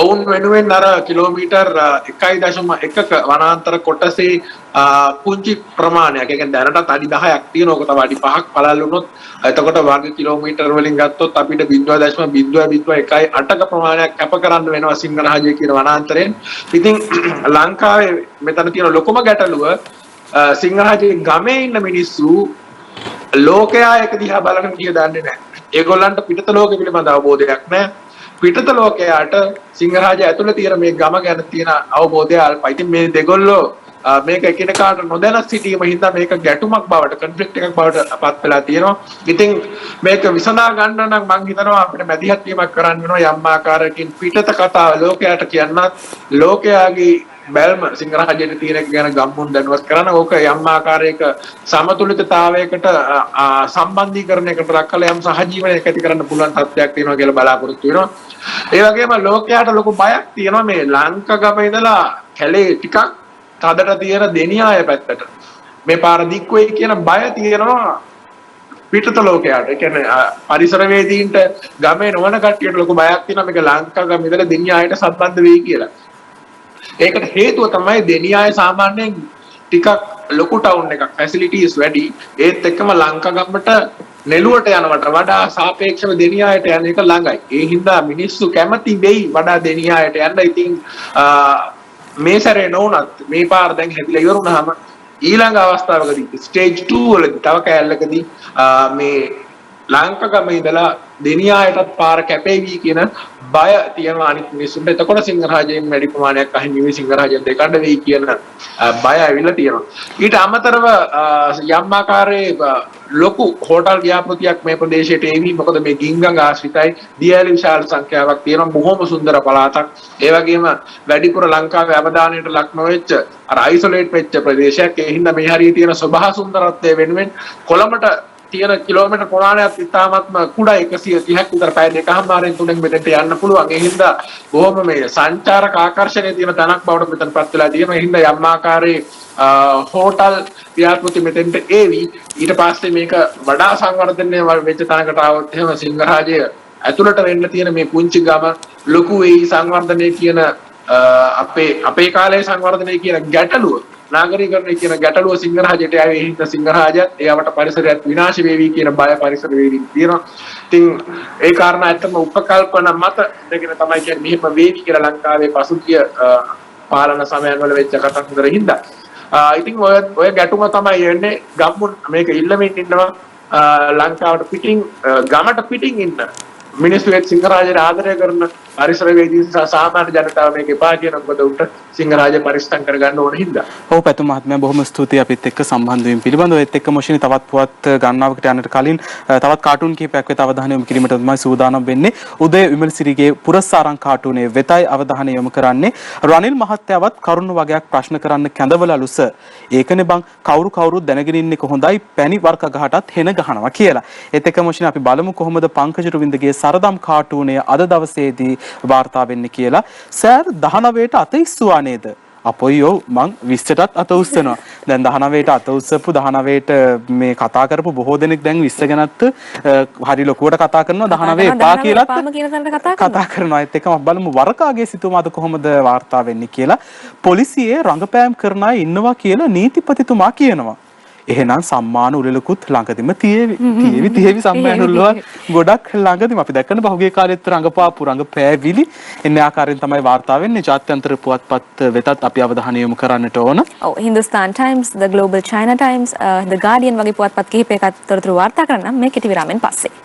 ඔවුන් වෙනුවෙන් අර කිලෝමීටර් 1.1ක වනාන්තර කොටසේ පුංචි ප්‍රමාණයක්. ඒ කියන්නේ දැනටත් අඩි 10ක් තියෙනවා. ඔක තමයි අඩි 5ක් පළල් වුණොත් එතකොට වර්ග කිලෝමීටර් වලින් ගත්තොත් අපිට 0.0.1ක ප්‍රමාණයක් කැප කරන්න වෙනවා සිංහරාජය කියන වනාන්තරයෙන්. ඉතින් ලංකාවේ මෙතන තියෙන ලොකුම ගැටලුව සිංහරාජයේ ගමේ ඉන්න මිනිස්සු ලෝකයා එක දිහා බලන විදිය දන්නේ නැහැ. ඒගොල්ලන්ට පිටත ලෝකෙ පිළිබඳ අවබෝධයක් නැහැ. පිටත ලෝකයට සිංහරාජය ඇතුළේ තියෙන මේ ගම ගැන තියෙන අවබෝධය අල්පයි. ඉතින් මේ දෙගොල්ලෝ මේක එකිනෙකාට නොදැන සිටීම හින්දා මේක ගැටුමක් බවට කන්ෆ්ලික්ට් එකක් බවට පත් වෙලා තියෙනවා. ඉතින් මේක විසඳා ගන්න නම් මම හිතනවා අපිට මැදිහත් වීමක් කරන්න වෙනවා යම් ආකාරයකින් පිටත කතාව ලෝකයට කියන්නත් ලෝකයාගේ බැල්ම සිංහරාජයට තියෙන එක ගැන ගම්මුන් දැනුවත් කරන ඕක යම් ආකාරයක සමතුලිතතාවයකට සම්බන්ධීකරණයකට ලක් කළ යම් සහජීවනයක් ඇති කරන්න පුළුවන් තත්ත්වයක් තියෙනවා කියලා බලාපොරොත්තු වෙනවා. ඒ වගේම ලෝකයට ලොකු බයක් තියෙනවා මේ ලංකාව ඉඳලා කැලේ ටිකක් තදට තියෙන දෙනියාය පැත්තට මේ පාර දික් වෙයි කියන බය තියෙනවා පිටත ලෝකයට. ඒ කියන්නේ පරිසරවේදීන්ට ගමේ නොවන කට්ටියට ලොකු බයක් තියෙනවා මේක ලංකාව ඉඳලා දෙනියායට සම්බන්ධ වෙයි කියලා. ඒකට හේතුව තමයි දෙනියාය සාමාන්‍යයෙන් ටිකක් ලොකු ටවුන් එකක් ෆැසිලිටිස් වැඩි ඒත් එක්කම ලංකාගමට නෙළුවට යනවට වඩා සාපේක්ෂව දෙනියායට යන එක ළඟයි. ඒ හින්දා මිනිස්සු කැමති වෙයි වඩා දෙනියායට යන්න. ඉතින් මේ සැරේ නොවුනත් මේ පාර දැන් හැදිලා ඉවරුනහම ඊළඟ අවස්ථාවකදී ස්ටේජ් 2 වලදී තව කැලලකදී මේ ලංකාගම ඉඳලා දෙනියායටත් පාර කැපෙවි කියන බය තියෙනවා අනිත් මිනිස්සුන්ට. එතකොට සිංහරාජයෙන් වැඩි ප්‍රමාණයක් අහිමි වෙයි සිංහරාජයෙන් දෙකඩ වෙයි කියන බය ඇවිල්ලා තියෙනවා. ඊට අමතරව යම් ආකාරයේ ලොකු හෝටල් ව්‍යාපෘතියක් මේ ප්‍රදේශයට එවි. මොකද මේ ගිංගඟ ආශ්‍රිතයි දියැලි විශාල සංඛ්‍යාවක් තියෙනවා. බොහොම සුන්දර පළාතක්. ඒ වගේම වැඩිපුර ලංකාවේ අවධානයට ලක් නොවෙච්ච අර අයිසොලේට් වෙච්ච ප්‍රදේශයක්. ඒ හින්දා මේ හරිය තියෙන සබහා සුන්දරත්වය වෙනුවෙන් කොළඹට තියෙන කිලෝමීටර් ප්‍රමාණයක් ඉතාමත්ම කුඩා 130ක් විතර පැය දෙකමාරෙන් තුනෙන් මෙතෙන්ට යන්න පුළුවන්. ඒ හින්දා බොහොම මේ සංචාරක ආකර්ෂණය තියෙන තැනක් බවට මෙතනපත් වෙලා තියෙනවා. ඒ හින්දා යම් ආකාරයේ හෝටල් ව්‍යාපෘති මෙතෙන්ට ඒවි. ඊට පස්සේ මේක වඩා සංවර්ධනය වෙච්ච තැනකට ආවොත් එහෙම සිංහරාජය ඇතුළට වෙන්න තියෙන මේ පුංචි ගම ලොකු වෙයි සංවර්ධනය කියන අපේ කාලයේ සංවර්ධනය කියන ගැටලුව නාගරිකරණය කියන ගැටලුව සිංහරාජයට ආවේ. ඒ හින්දා සිංහරාජයත් ඒවට පරිසරයත් විනාශ වෙවි කියන බය පරිසරවේදී තියෙනවා. ඉතින් ඒ කාරණා ඇත්තම උපකල්පන මත දෙගෙන තමයි කියන්නේ මෙහෙම වේවි කියලා ලංකාවේ පසුගිය පාලන සමයන් වල වෙච්ච කතන්දර හින්දා. ඉතින් ඔය ගැටුම තමයි එන්නේ. ගම්මුන් මේක ඉල්ලමින් ඉන්නවා ලංකාවට පිටින් ගමට පිටින් ඉන්න මිනිස්සු එක්ක සිංහරාජයට ආදරය කරන පරිසරවේදී සාමාන්‍ය ජනතාව මේක එපා කියන මොකද උන්ට සිංහරාජය පරිස්සම් කරගන්න ඕන හින්දා. ඔව් පැතුම් මහත්මයා බොහොම ස්තුතියි අපිත් එක්ක සම්බන්ධ වීම පිළිබඳව. ඒත් එක්ක මොෂිනි තවත් පුවත් ගණනාවකට යන්නට කලින් තවත් කාටුන් කිහිපයක් වෙත අවධානය යොමු කිරීමට තමයි සූදානම් වෙන්නේ. උදේ විමල්සිරිගේ පුරස්සාරං කාටුනේ වෙතයි අවධානය යොමු කරන්නේ. රනිල් මහත්තයාවත් කරුණු වගේක් ප්‍රශ්න කරන්න කැඳවලලුස. ඒකනේ බං කවුරුත් දැනගෙන ඉන්නේ කොහොඳයි පැණි වර්ග ගහටත් හෙන ගහනවා කියලා. ඒත් එක්ක මොෂිනි අපි බලමු කොහොමද පංකජ රුවින්දගේ සරදම් කාටුනේ අද දවසේදී වාර්තා වෙන්නේ කියලා. සර් 19ට අත ඉස්සුවා නේද? අපොයියෝ මං 20ටත් අත උස්සනවා. දැන් 19ට අත උස්සපු 19ට මේ කතා කරපු බොහෝ දෙනෙක් දැන් 20 ගැනත් හරි ලොකුවට කතා කරනවා 19 එපා කියලාත් කතා කරනවා. ඒත් එක්කම බලමු වරකාගේ සිතුවම අද කොහොමද වාර්තා වෙන්නේ කියලා. පොලිසියේ රංගපෑම් කරන අය ඉන්නවා කියලා නීතිපතිතුමා කියනවා. එහෙනම් සම්මාන උළෙලකුත් ළඟදිම තියෙවි සම්මාන උළෙල ගොඩක් ළඟදිම අපි දැක්කන පහුගිය කාලෙත් රංගපාපු රංගපෑවිලි එන්නේ ආකාරයෙන් තමයි වාර්තා වෙන්නේ. ජාත්‍යන්තර පුවත්පත් වෙතත් අපි අවධානය යොමු කරන්නට ඕන. ඔව් Hindustan Times, The Global China Times, The Guardian වගේ පුවත්පත් කිහිපයකට තොරතුරු වාර්තා කරන්න මේ කෙටි විරාමෙන් පස්සේ.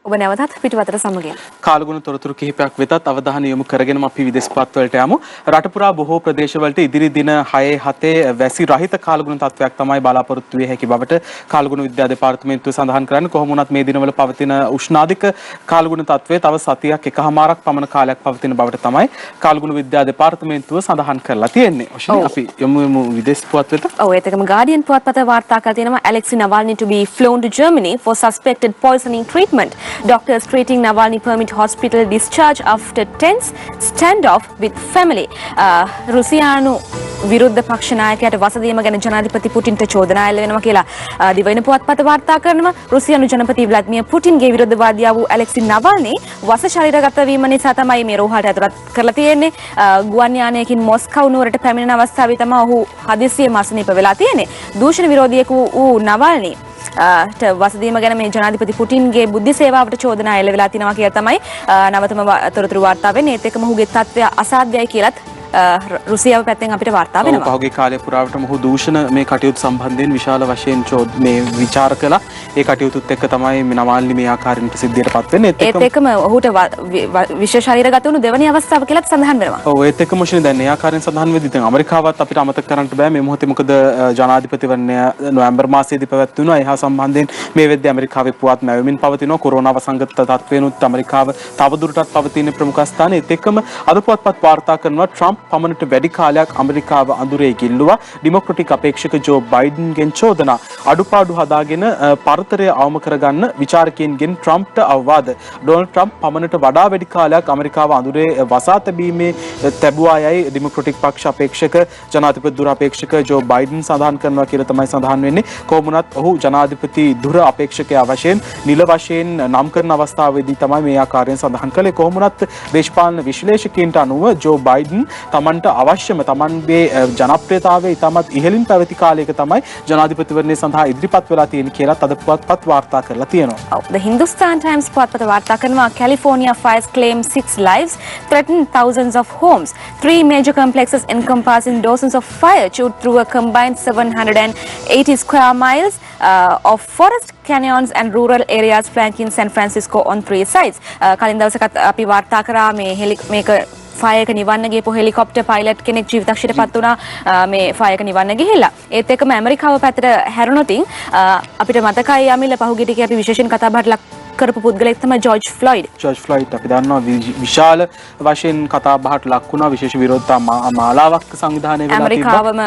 ඔබ නැවතත් පිටවතට සමගින් කාලගුණ තොරතුරු කිහිපයක් වෙතත් අවධානය යොමු කරගෙනම අපි විදේශ පත් වලට යමු. රට පුරා බොහෝ ප්‍රදේශවලට ඉදිරි දින 6-7 වැසි රහිත කාලගුණ තත්වයක් තමයි බලාපොරොත්තු විය හැකි බවට කාලගුණ විද්‍යා දෙපාර්තමේන්තුව සඳහන් කරන්නේ. කොහොම වුණත් මේ දිනවල පවතින උෂ්ණාධික කාලගුණ තත්වය තව සතියක් එකහමාරක් පමණ කාලයක් පවතින බවට තමයි කාලගුණ විද්‍යා දෙපාර්තමේන්තුව සඳහන් කරලා තියෙන්නේ. අපි යමු විදේශ පුවත් වෙත. ඔව් ඒකම Guardian පුවත්පත වාර්තා කරලා තියෙනවා Alexei Navalny to be flown to Germany for suspected poisoning treatment. Doctors treating Navalny permit hospital discharge after tense standoff with family. රුසියානු විරුද්ධ පක්ෂ නායකයාට වසදීම ගැන ජනාධිපති පුටින්ට චෝදනා එල්ල වෙනවා කියලා දිවයින පුවත්පත වාර්තා කරනවා. රුසියානු ජනපති ව්ලාදිමිර් පුටින්ගේ විරුද්ධවාදියා වූ ඇලෙක්සි නවල්නි වස ශරීරගත වීම නිසා තමයි මේ රෝහලට ඇතුළත් කරලා තියෙන්නේ. ගුවන් යානයකින් මොස්කව් නුවරට පැමිණෙන අවස්ථාවේ තමයි ඔහු හදිසියෙම අසනීප වෙලා තියෙන්නේ. දූෂණ විරෝධියෙකු වූ නවල්නි වසදීම ගැන මේ ජනාධිපති පුටින්ගේ බුද්ධි සේවාවට චෝදනා එල්ල වෙලා තිනවා කියලා තමයි නවතම තොරතුරු වාර්තා වෙන්නේ. ඒත් එක්කම ඔහුගේ තත්ත්වය අසාධ්‍යයි කියලත් රුසියාව පැත්තෙන් අපිට වාර්තා වෙනවා. පහුගිය කාලය පුරාවටම ඔහු දූෂණ මේ කටයුතු සම්බන්ධයෙන් විශාල වශයෙන් මේ විචාර කළා. ඒ කටයුතුත් එක්ක තමයි මේ නමාල්නි මේ ආකාරයෙන් ප්‍රසිද්ධියටපත් වෙන්නේ. ඒත් එක්කම ඔහුට විශේෂ ශරීරගත වුණු දෙවැනි අවස්ථාව කියලාත් සඳහන් වෙනවා. ඔව් ඒත් එක්කම මොෂිනේ දැන් මේ ආකාරයෙන් සඳහන් වෙද්දී දැන් ඇමරිකාවත් අපිට අමතක කරන්න බෑ මේ මොහොතේ මොකද ජනාධිපතිවරණය නොවැම්බර් මාසයේදී පැවැත්වුණා. එහා සම්බන්ධයෙන් මේ වෙද්දී ඇමරිකාවේ පුවත් නැවෙමින් පවතිනවා. කොරෝනා වසංගත තත්ත්වයනුත් ඇමරිකාව තවදුරටත් පවතින ප්‍රමුඛ ස්ථානයේ ඒත් එක්කම අද පුවත්පත් වාර්තා කරනවා ට්‍රම්ප් පමණට වැඩි කාලයක් ඇමරිකාව අඳුරේ ගිල්ලුවා. ඩෙමොක්‍රැටික් අපේක්ෂක ජෝ බයිඩන්ගෙන් චෝදනා. අඩුපාඩු හදාගෙන පරතරය අවම කරගන්න විචාරකයන්ගෙන් ට්‍රම්ප්ට අවවාද. ඩොනල්ඩ් ට්‍රම්ප් පමණට වඩා වැඩි කාලයක් ඇමරිකාව අඳුරේ වසා තැබීමේ තැබුවා යයි ඩෙමොක්‍රැටික් පක්ෂ අපේක්ෂක ජනාධිපති ධුර අපේක්ෂක ජෝ බයිඩන් සඳහන් කරනවා කියලා තමයි සඳහන් වෙන්නේ. කොහොම වුණත් ඔහු ජනාධිපති ධුර අපේක්ෂකයා වශයෙන් නිල වශයෙන් නම් කරන අවස්ථාවේදී තමයි මේ ආකාරයෙන් සඳහන් කළේ. කොහොම වුණත් දේශපාලන විශ්ලේෂකයන්ට අනුව ජෝ බයිඩන් තමන්ට අවශ්‍යම තමන්ගේ ජනප්‍රියතාවය ඉතාමත් ඉහළින් පැවති කාලයක තමයි ජනාධිපතිවරණය සඳහා ඉදිරිපත් වෙලා තියෙන කියලා අද පුවත්පත් වාර්තා කරලා තියෙනවා. The Hindustan Times පුවත්පත වාර්තා කරනවා California fires claim 6 lives, threaten thousands of homes. 3 major complexes encompassing dozens of fire chewed through a combined 780 square miles of forest, canyons and rural areas flanking San Francisco on 3 sides. කලින් දවසකත් අපි වාර්තා කරා මේක fire එක නිවන්න ගියපු helicopter pilot කෙනෙක් ජීවිතක්ෂයට පත් වුණා මේ ෆයර් එක නිවන්න ගිහිල්ලා. ඒත් එක්කම ඇමරිකාව පැත්තට හැරුණොතින් අපිට මතකයි යමිල පහුගිය ටිකේ අපි විශේෂයෙන් කතා බහට ලක් කරපු පුද්ගලෙක් තමයි ජෝර්ජ් ෆ්ලොයිඩ්. ජෝර්ජ් ෆ්ලොයිඩ් අපි දන්නවා විශාල වශයෙන් කතා බහට ලක් වුණා. විශේෂ විරෝධතා මාලාවක් සංවිධානය වෙලා තිබ්බා. ඇමරිකාවම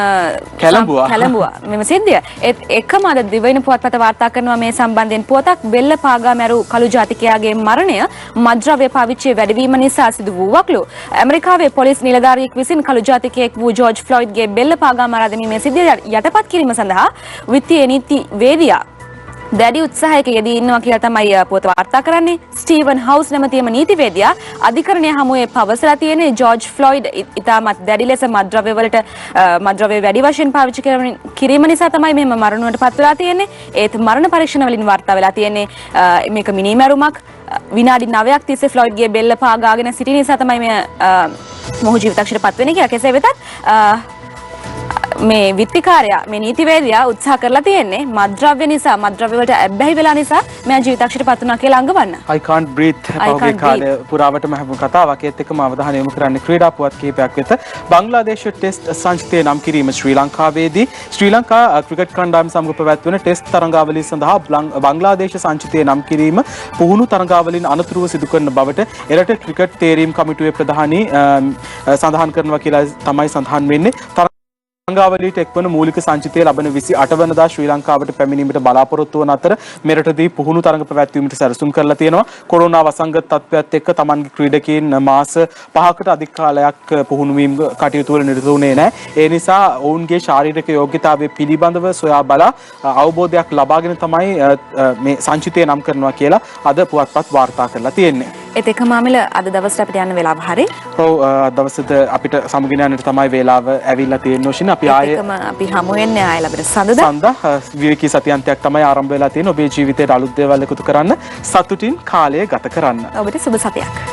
කැළඹුවා මෙම සිද්ධිය. ඒත් එකම අද දිවයින පුවත්පත වාර්තා කරනවා මේ සම්බන්ධයෙන් පුවතක් බෙල්ල පාගා මැරු කළු ජාතිකයාගේ මරණය මත්ද්‍රව්‍ය පාවිච්චිය වැඩිවීම නිසා සිදු වූවක්ලු. ඇමරිකාවේ පොලිස් නිලධාරියෙක් විසින් කළු ජාතිකයෙක් වූ ජෝර්ජ් ෆ්ලොයිඩ්ගේ බෙල්ල පාගා මරා දැමීමේ සිද්ධිය යටපත් කිරීම සඳහා විත්තිය නීති වේදියා දැඩි උත්සාහයක යෙදී ඉන්නවා කියලා තමයි පුවත වාර්තා කරන්නේ. ස්ටීවන් හවුස් නැමැතිම නීතිවේදියා අධිකරණය හමුවේ පවසලා තියෙන්නේ ජෝර්ජ් ෆ්ලොයිඩ් ඉතාමත් දැඩි ලෙස මත්ද්‍රව්‍ය වැඩි වශයෙන් පාවිච්චි කිරීම නිසා තමයි මෙහෙම මරණයට පත් වෙලා තියෙන්නේ. ඒත් මරණ පරීක්ෂණ වලින් වාර්තා වෙලා තියෙන්නේ මේක මිනිමැරුමක්. විනාඩි 9ක් තිස්සේ ෆ්ලොයිඩ්ගේ බෙල්ල පාගාගෙන සිටි නිසා තමයි මොහු ජීවිතක්ෂයට පත් වෙන්නේ කියලා. කෙසේ වෙතත් මේ විත්තිකාරයා මේ නීතිවේදියා උත්සාහ කරලා තියෙන්නේ මත්ද්‍රව්‍ය නිසා මත්ද්‍රව්‍ය වලට ඇබ්බැහි වෙලා නිසා මෙයා ජීවිතක්ෂයට පත් වුණා කියලා අඟවන්න. I can't breathe පහුගිය කාලේ පුරාවටම හැම කතාවක් ඒත් එක්කම අවධානය යොමු කරන්නේ ක්‍රීඩා පුවත් කිහිපයක් වෙත. බංග්ලාදේශ ටෙස්ට් සංචිතය නම් කිරීම ශ්‍රී ලංකාවේදී ශ්‍රී ලංකා ක්‍රිකට් කණ්ඩායම සමග පැවැත්වෙන ටෙස්ට් තරඟාවලිය සඳහා බංග්ලාදේශ සංචිතය නම් කිරීම පුහුණු තරඟාවලින් අනතුරුව සිදු කරන බවට එරට ක්‍රිකට් තේරීම් කමිටුවේ ප්‍රධානී සඳහන් කරනවා කියලා තමයි සඳහන් වෙන්නේ. තරඟාවලියට එක්වන මූලික සංචිතය ලබන 28 වනදා ශ්‍රී ලංකාවට පැමිණීමට බලාපොරොත්තු වන අතර මෙරටදී පුහුණු තරඟ පැවැත්වීමට සැලසුම් කරලා තියෙනවා. කොරෝනා වසංගත තත්ත්වයත් එක්ක තමන්ගේ ක්‍රීඩකයන් මාස 5කට අධික කාලයක් පුහුණු වීම කටයුතු වල නිරත වුණේ නැහැ. ඒ නිසා ඔවුන්ගේ ශාරීරික යෝග්‍යතාවය පිළිබඳව සොයා බලා අවබෝධයක් ලබාගෙන තමයි මේ සංචිතය නම් කරනවා කියලා අද පුවත්පත් වාර්තා කරලා තියෙන්නේ. ඒත් එක්කම අමිල අද දවසට අපිට යන්න වෙලාව හරි. ඔව් දවසට අපිට සමගින යන්නට තමයි වේලාව ඇවිල්ලා තියෙන්නේ. අපි ආයේ අපි හමු වෙන්නේ ආයෙ ලබන සඳුදා විවේකී සතියන්තයක් තමයි ආරම්භ වෙලා තියෙන්නේ. ඔබේ ජීවිතයට අලුත් දේවල් එකතු කරන්න, සතුටින් කාලය ගත කරන්න. ඔබට සුබ සතියක්.